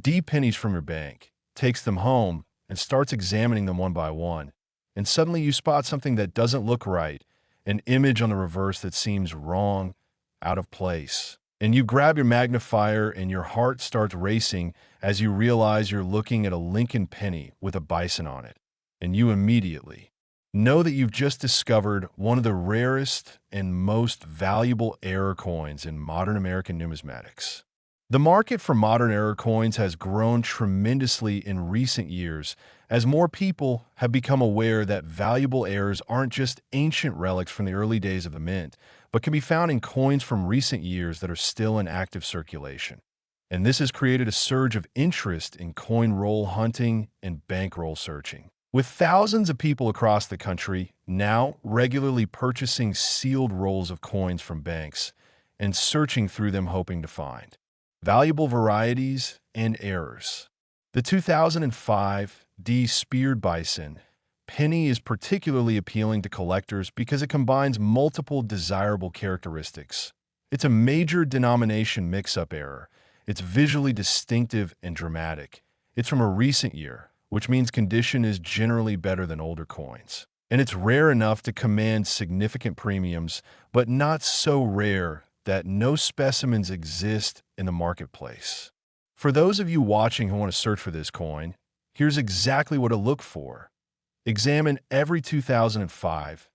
D pennies from your bank, takes them home, and starts examining them one by one. And suddenly you spot something that doesn't look right, an image on the reverse that seems wrong, out of place. And you grab your magnifier and your heart starts racing as you realize you're looking at a Lincoln penny with a bison on it. And you immediately know that you've just discovered one of the rarest and most valuable error coins in modern American numismatics. The market for modern error coins has grown tremendously in recent years as more people have become aware that valuable errors aren't just ancient relics from the early days of the mint, but can be found in coins from recent years that are still in active circulation. And this has created a surge of interest in coin roll hunting and bankroll searching, with thousands of people across the country now regularly purchasing sealed rolls of coins from banks and searching through them hoping to find valuable varieties and errors. The 2005 speared bison penny is particularly appealing to collectors because it combines multiple desirable characteristics. It's a major denomination mix-up error. It's visually distinctive and dramatic. It's from a recent year, which means condition is generally better than older coins. And it's rare enough to command significant premiums, but not so rare that no specimens exist in the marketplace. For those of you watching who want to search for this coin, here's exactly what to look for. Examine every 2005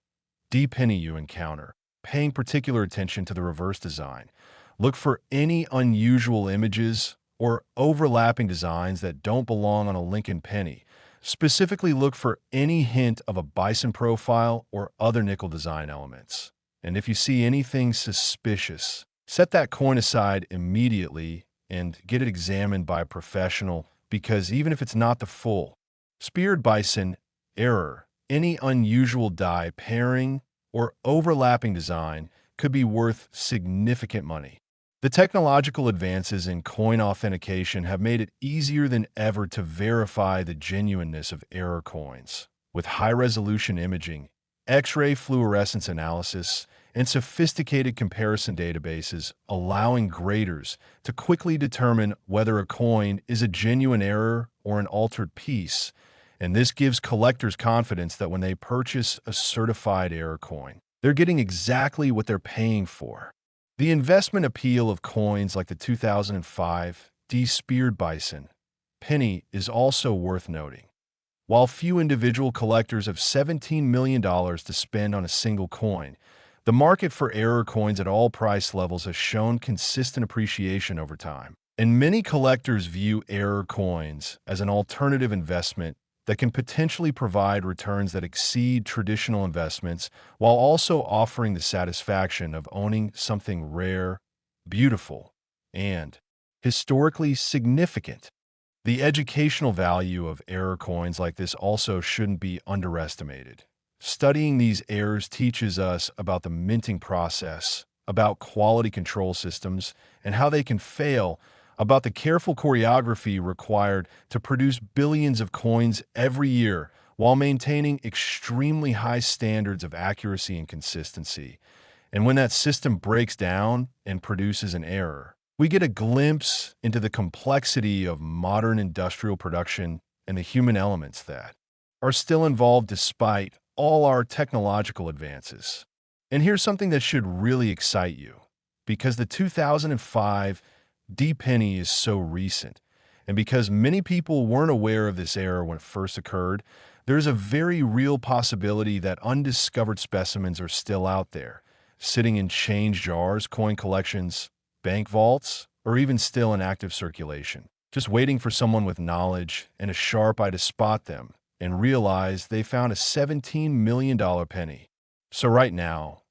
penny you encounter, paying particular attention to the reverse design. Look for any unusual images or overlapping designs that don't belong on a Lincoln penny. Specifically, look for any hint of a bison profile or other nickel design elements. And if you see anything suspicious, set that coin aside immediately and get it examined by a professional, because even if it's not the full speared bison error, any unusual die pairing or overlapping design could be worth significant money. The technological advances in coin authentication have made it easier than ever to verify the genuineness of error coins. With high-resolution imaging, X-ray fluorescence analysis, and sophisticated comparison databases allowing graders to quickly determine whether a coin is a genuine error or an altered piece, and this gives collectors confidence that when they purchase a certified error coin, they're getting exactly what they're paying for. The investment appeal of coins like the 2005 speared bison penny is also worth noting. While few individual collectors have $17 million to spend on a single coin, the market for error coins at all price levels has shown consistent appreciation over time. And many collectors view error coins as an alternative investment that can potentially provide returns that exceed traditional investments while also offering the satisfaction of owning something rare, beautiful, and historically significant. The educational value of error coins like this also shouldn't be underestimated. Studying these errors teaches us about the minting process, about quality control systems, and how they can fail, about the careful choreography required to produce billions of coins every year while maintaining extremely high standards of accuracy and consistency. And when that system breaks down and produces an error, we get a glimpse into the complexity of modern industrial production and the human elements that are still involved despite all our technological advances. And here's something that should really excite you, because the 2005 penny is so recent, and because many people weren't aware of this error when it first occurred, there's a very real possibility that undiscovered specimens are still out there, sitting in change jars, coin collections, bank vaults, or even still in active circulation, just waiting for someone with knowledge and a sharp eye to spot them and realize they found a $17 million penny. So right now,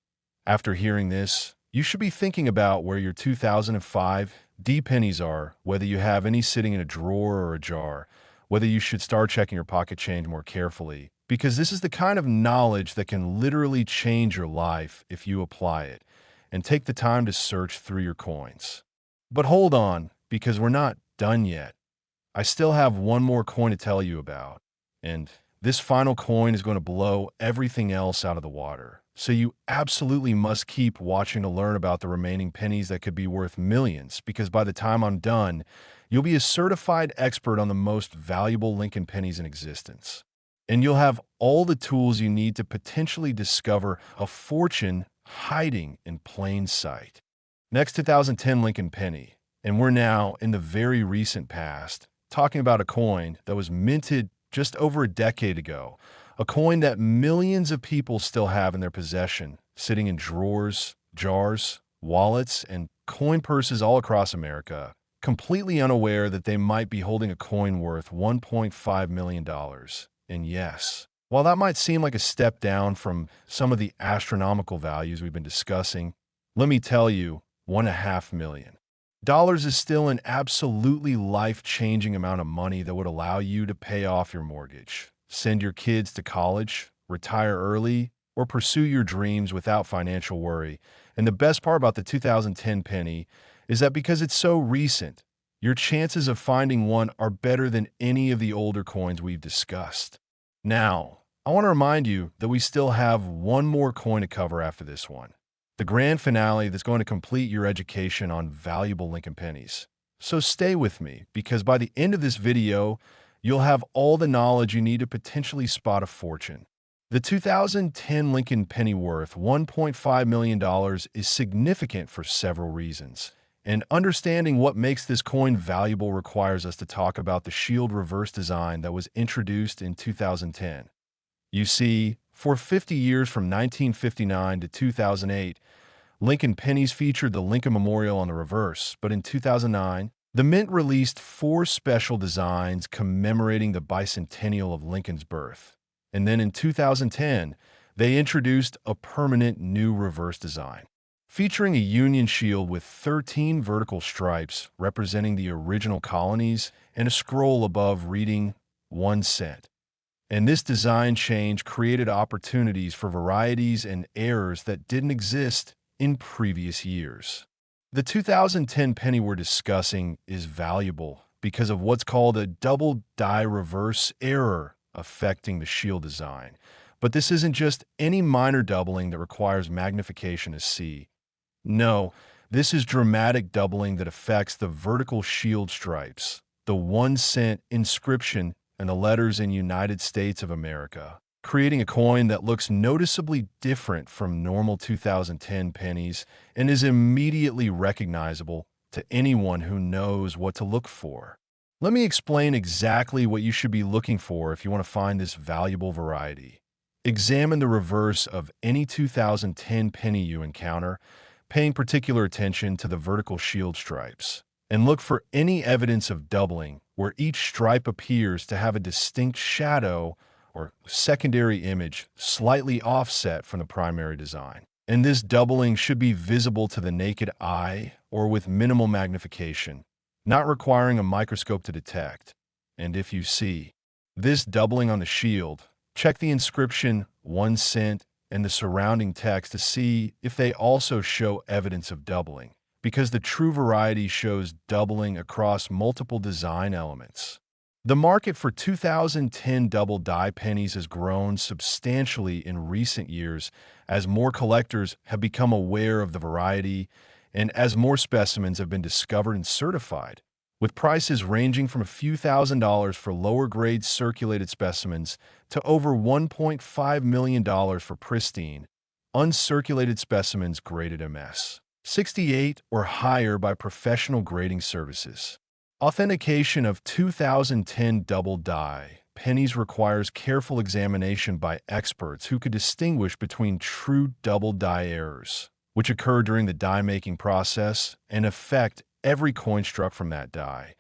after hearing this, you should be thinking about where your 2005 pennies are, whether you have any sitting in a drawer or a jar, whether you should start checking your pocket change more carefully, because this is the kind of knowledge that can literally change your life if you apply it and take the time to search through your coins. But hold on, because we're not done yet. I still have one more coin to tell you about, and this final coin is going to blow everything else out of the water. So you absolutely must keep watching to learn about the remaining pennies that could be worth millions, because by the time I'm done, you'll be a certified expert on the most valuable Lincoln pennies in existence. And you'll have all the tools you need to potentially discover a fortune hiding in plain sight. Next, 2010 Lincoln penny, and we're now in the very recent past, talking about a coin that was minted just over a decade ago, a coin that millions of people still have in their possession, sitting in drawers, jars, wallets, and coin purses all across America, completely unaware that they might be holding a coin worth $1.5 million. And yes, while that might seem like a step down from some of the astronomical values we've been discussing, let me tell you, $1.5 million is still an absolutely life-changing amount of money that would allow you to pay off your mortgage, send your kids to college, retire early, or pursue your dreams without financial worry. And the best part about the 2010 penny is that because it's so recent, your chances of finding one are better than any of the older coins we've discussed. Now, I want to remind you that we still have one more coin to cover after this one, the grand finale that's going to complete your education on valuable Lincoln pennies. So stay with me, because by the end of this video, you'll have all the knowledge you need to potentially spot a fortune. The 2010 Lincoln penny worth $1.5 million is significant for several reasons. And understanding what makes this coin valuable requires us to talk about the shield reverse design that was introduced in 2010. You see, for 50 years from 1959 to 2008, Lincoln pennies featured the Lincoln Memorial on the reverse, but in 2009, the Mint released 4 special designs commemorating the bicentennial of Lincoln's birth. And then in 2010, they introduced a permanent new reverse design, featuring a Union shield with 13 vertical stripes representing the original colonies and a scroll above reading 1 cent. And this design change created opportunities for varieties and errors that didn't exist in previous years. The 2010 penny we're discussing is valuable because of what's called a double die reverse error affecting the shield design. But this isn't just any minor doubling that requires magnification to see. No, this is dramatic doubling that affects the vertical shield stripes, the 1 cent inscription, and the letters in United States of America, creating a coin that looks noticeably different from normal 2010 pennies and is immediately recognizable to anyone who knows what to look for. Let me explain exactly what you should be looking for if you want to find this valuable variety. Examine the reverse of any 2010 penny you encounter, paying particular attention to the vertical shield stripes, and look for any evidence of doubling where each stripe appears to have a distinct shadow or secondary image slightly offset from the primary design. And this doubling should be visible to the naked eye or with minimal magnification, not requiring a microscope to detect. And if you see this doubling on the shield, check the inscription 1 cent and the surrounding text to see if they also show evidence of doubling, because the true variety shows doubling across multiple design elements. The market for 2010 double die pennies has grown substantially in recent years as more collectors have become aware of the variety and as more specimens have been discovered and certified, with prices ranging from a few $1,000s for lower-grade circulated specimens to over $1.5 million for pristine, uncirculated specimens graded MS 68 or higher by professional grading services. Authentication of 2010 double die pennies requires careful examination by experts who could distinguish between true double die errors, which occur during the die-making process and affect every coin struck from that die,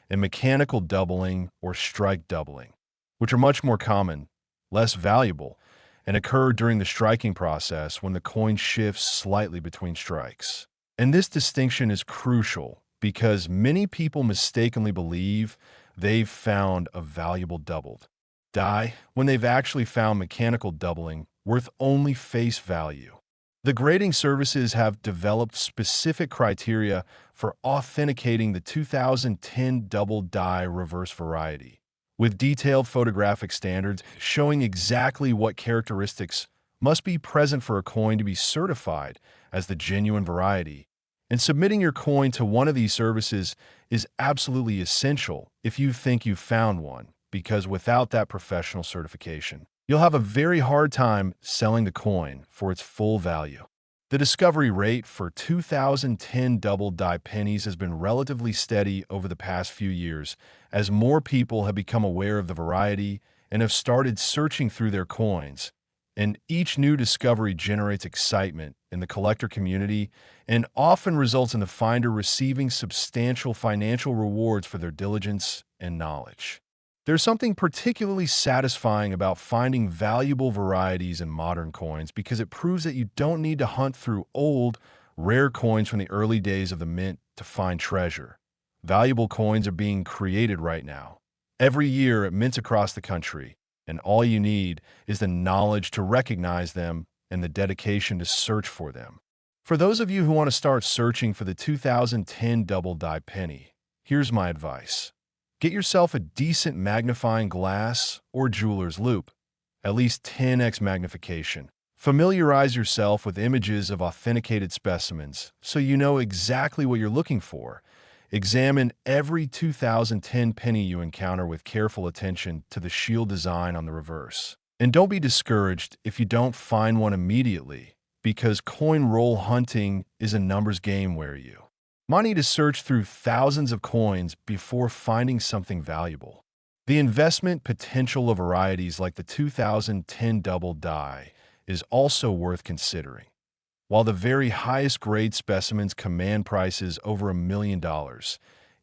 and mechanical doubling or strike doubling, which are much more common, less valuable, and occur during the striking process when the coin shifts slightly between strikes. And this distinction is crucial because many people mistakenly believe they've found a valuable doubled die when they've actually found mechanical doubling worth only face value. The grading services have developed specific criteria for authenticating the 2010 double die reverse variety, with detailed photographic standards showing exactly what characteristics must be present for a coin to be certified as the genuine variety. And submitting your coin to one of these services is absolutely essential if you think you've found one, because without that professional certification, you'll have a very hard time selling the coin for its full value. The discovery rate for 2010 double die pennies has been relatively steady over the past few years as more people have become aware of the variety and have started searching through their coins. And each new discovery generates excitement in the collector community and often results in the finder receiving substantial financial rewards for their diligence and knowledge. There's something particularly satisfying about finding valuable varieties in modern coins because it proves that you don't need to hunt through old, rare coins from the early days of the mint to find treasure. Valuable coins are being created right now, every year at mints across the country, and all you need is the knowledge to recognize them and the dedication to search for them. For those of you who want to start searching for the 2010 double die penny, here's my advice. Get yourself a decent magnifying glass or jeweler's loupe, at least 10x magnification. Familiarize yourself with images of authenticated specimens so you know exactly what you're looking for. Examine every 2010 penny you encounter with careful attention to the shield design on the reverse. And don't be discouraged if you don't find one immediately, because coin roll hunting is a numbers game where you might need to search through thousands of coins before finding something valuable. The investment potential of varieties like the 2010 double die is also worth considering. While the very highest grade specimens command prices over $1 million,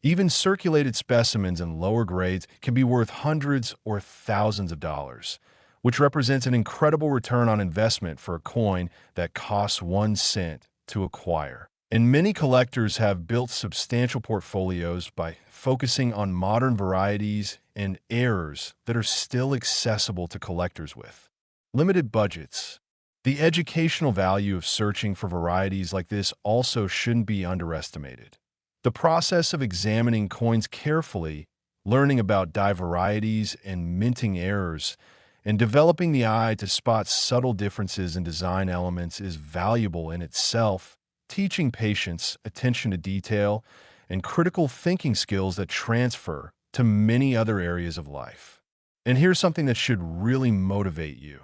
even circulated specimens in lower grades can be worth hundreds or thousands of dollars, which represents an incredible return on investment for a coin that costs 1 cent to acquire. And many collectors have built substantial portfolios by focusing on modern varieties and errors that are still accessible to collectors with limited budgets. The educational value of searching for varieties like this also shouldn't be underestimated. The process of examining coins carefully, learning about die varieties and minting errors, and developing the eye to spot subtle differences in design elements is valuable in itself, teaching patience, attention to detail, and critical thinking skills that transfer to many other areas of life. And here's something that should really motivate you.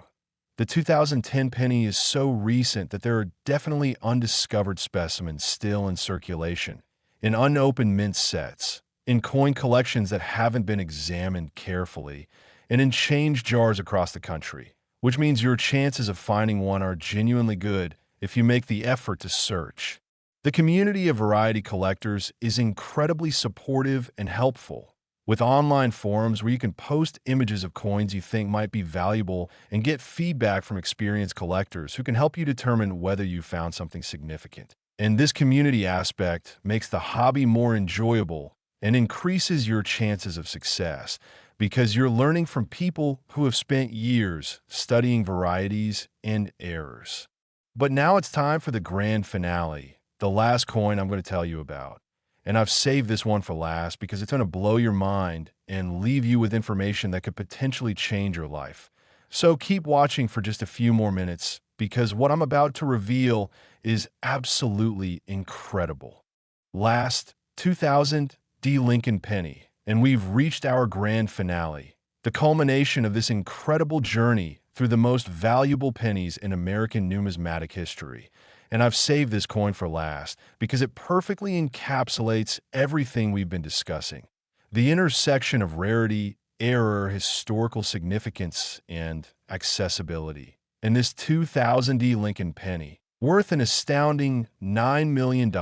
The 2010 penny is so recent that there are definitely undiscovered specimens still in circulation, in unopened mint sets, in coin collections that haven't been examined carefully, and in change jars across the country, which means your chances of finding one are genuinely good if you make the effort to search. The community of variety collectors is incredibly supportive and helpful, with online forums where you can post images of coins you think might be valuable and get feedback from experienced collectors who can help you determine whether you found something significant. And this community aspect makes the hobby more enjoyable and increases your chances of success because you're learning from people who have spent years studying varieties and errors. But now it's time for the grand finale, the last coin I'm going to tell you about. And I've saved this one for last because it's going to blow your mind and leave you with information that could potentially change your life. So keep watching for just a few more minutes because what I'm about to reveal is absolutely incredible. Last, 2000 D. Lincoln penny, and we've reached our grand finale, the culmination of this incredible journey through the most valuable pennies in American numismatic history. And I've saved this coin for last because it perfectly encapsulates everything we've been discussing. The intersection of rarity, error, historical significance, and accessibility. And this 2000 D. Lincoln penny, worth an astounding $9 million,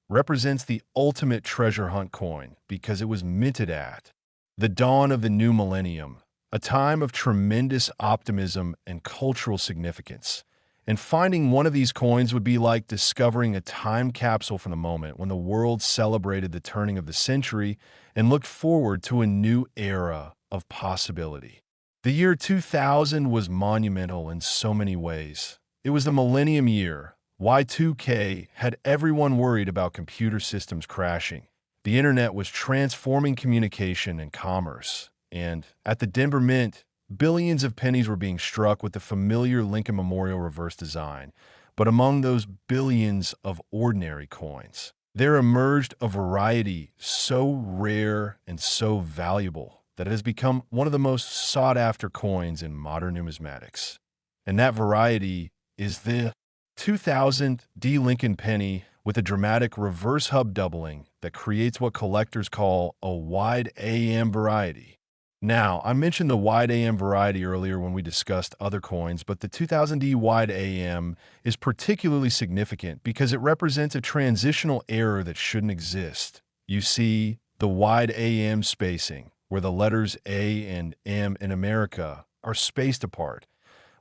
represents the ultimate treasure hunt coin because it was minted at the dawn of the new millennium, a time of tremendous optimism and cultural significance. And finding one of these coins would be like discovering a time capsule from the moment when the world celebrated the turning of the century and looked forward to a new era of possibility. The year 2000 was monumental in so many ways. It was the millennium year. Y2K had everyone worried about computer systems crashing. The internet was transforming communication and commerce. And at the Denver Mint, billions of pennies were being struck with the familiar Lincoln Memorial reverse design. But among those billions of ordinary coins, there emerged a variety so rare and so valuable that it has become one of the most sought-after coins in modern numismatics. And that variety is the 2000 D. Lincoln penny with a dramatic reverse hub doubling that creates what collectors call a wide AM variety. Now, I mentioned the wide AM variety earlier when we discussed other coins, but the 2000D wide AM is particularly significant because it represents a transitional error that shouldn't exist. You see, the wide AM spacing, where the letters A and M in America are spaced apart,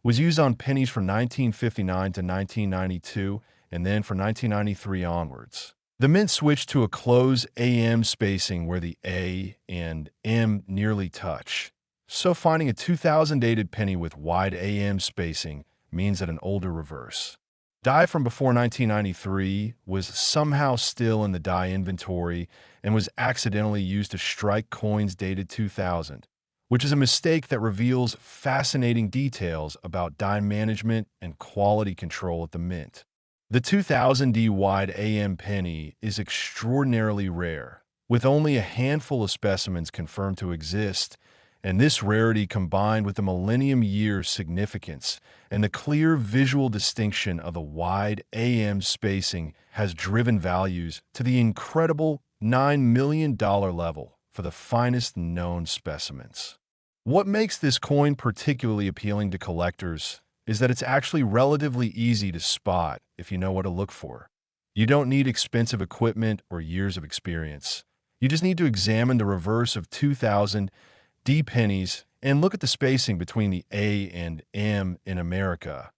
was used on pennies from 1959 to 1992 and then from 1993 onwards. The mint switched to a close AM spacing where the A and M nearly touch. So finding a 2000 dated penny with wide AM spacing means that an older reverse die from before 1993 was somehow still in the die inventory and was accidentally used to strike coins dated 2000, which is a mistake that reveals fascinating details about die management and quality control at the mint. The 2000D wide AM penny is extraordinarily rare, with only a handful of specimens confirmed to exist, and this rarity combined with the millennium-year significance and the clear visual distinction of the wide AM spacing has driven values to the incredible $9 million level for the finest known specimens. What makes this coin particularly appealing to collectors is that it's actually relatively easy to spot if you know what to look for. You don't need expensive equipment or years of experience. You just need to examine the reverse of 2000 D pennies and look at the spacing between the A and M in America.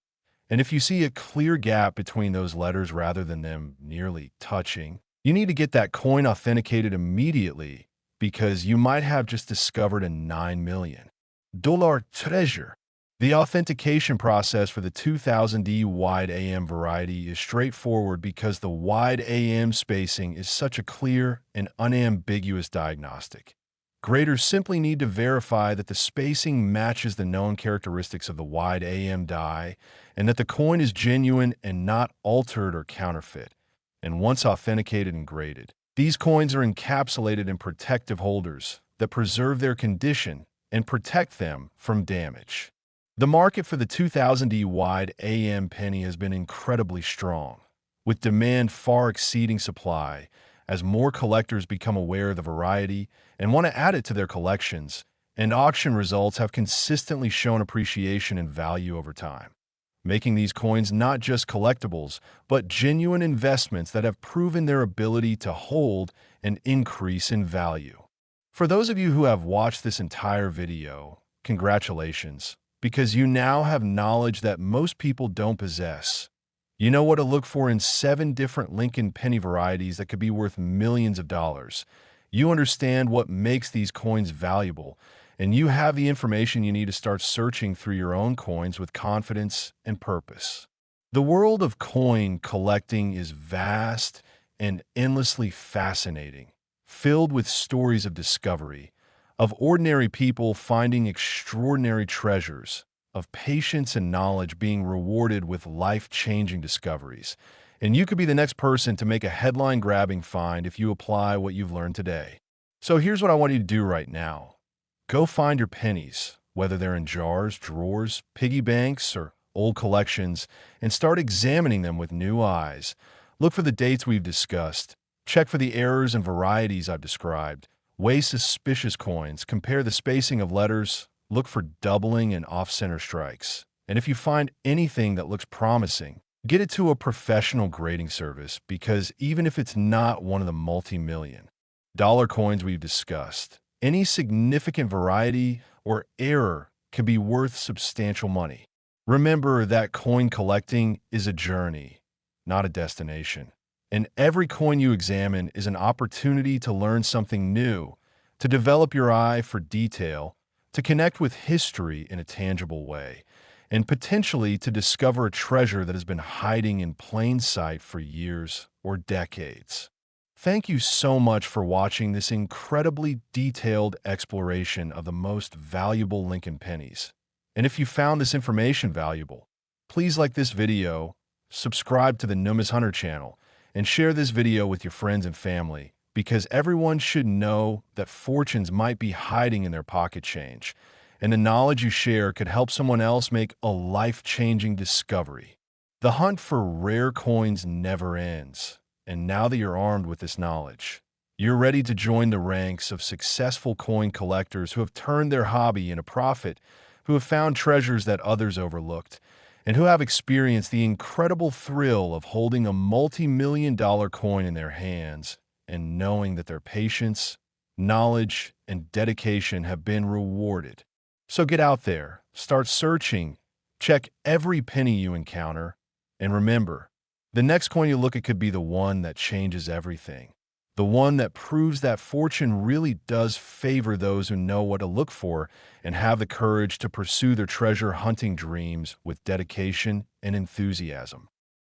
And if you see a clear gap between those letters rather than them nearly touching, you need to get that coin authenticated immediately because you might have just discovered a $9 million treasure. The authentication process for the 2000D wide AM variety is straightforward because the wide AM spacing is such a clear and unambiguous diagnostic. Graders simply need to verify that the spacing matches the known characteristics of the wide AM die and that the coin is genuine and not altered or counterfeit. And once authenticated and graded, these coins are encapsulated in protective holders that preserve their condition and protect them from damage. The market for the 2000D wide AM penny has been incredibly strong, with demand far exceeding supply as more collectors become aware of the variety and want to add it to their collections, and auction results have consistently shown appreciation and value over time, making these coins not just collectibles, but genuine investments that have proven their ability to hold and increase in value. For those of you who have watched this entire video, congratulations, because you now have knowledge that most people don't possess. You know what to look for in 7 different Lincoln penny varieties that could be worth millions of dollars. You understand what makes these coins valuable, and you have the information you need to start searching through your own coins with confidence and purpose. The world of coin collecting is vast and endlessly fascinating, filled with stories of discovery, of ordinary people finding extraordinary treasures, of patience and knowledge being rewarded with life-changing discoveries. And you could be the next person to make a headline-grabbing find if you apply what you've learned today. So here's what I want you to do right now. Go find your pennies, whether they're in jars, drawers, piggy banks, or old collections, and start examining them with new eyes. Look for the dates we've discussed. Check for the errors and varieties I've described. Weigh suspicious coins, compare the spacing of letters, look for doubling and off-center strikes. And if you find anything that looks promising, get it to a professional grading service because even if it's not one of the multi-million dollar coins we've discussed, any significant variety or error can be worth substantial money. Remember that coin collecting is a journey, not a destination. And every coin you examine is an opportunity to learn something new, to develop your eye for detail, to connect with history in a tangible way, and potentially to discover a treasure that has been hiding in plain sight for years or decades. Thank you so much for watching this incredibly detailed exploration of the most valuable Lincoln pennies. And if you found this information valuable, please like this video, subscribe to the Numbers Hunter channel, and share this video with your friends and family because everyone should know that fortunes might be hiding in their pocket change, and the knowledge you share could help someone else make a life-changing discovery. The hunt for rare coins never ends, and now that you're armed with this knowledge, You're ready to join the ranks of successful coin collectors who have turned their hobby into profit, who have found treasures that others overlooked, and who have experienced the incredible thrill of holding a multi-million-dollar coin in their hands and knowing that their patience, knowledge, and dedication have been rewarded. So get out there, start searching, check every penny you encounter, and remember, the next coin you look at could be the one that changes everything. The one that proves that fortune really does favor those who know what to look for and have the courage to pursue their treasure hunting dreams with dedication and enthusiasm.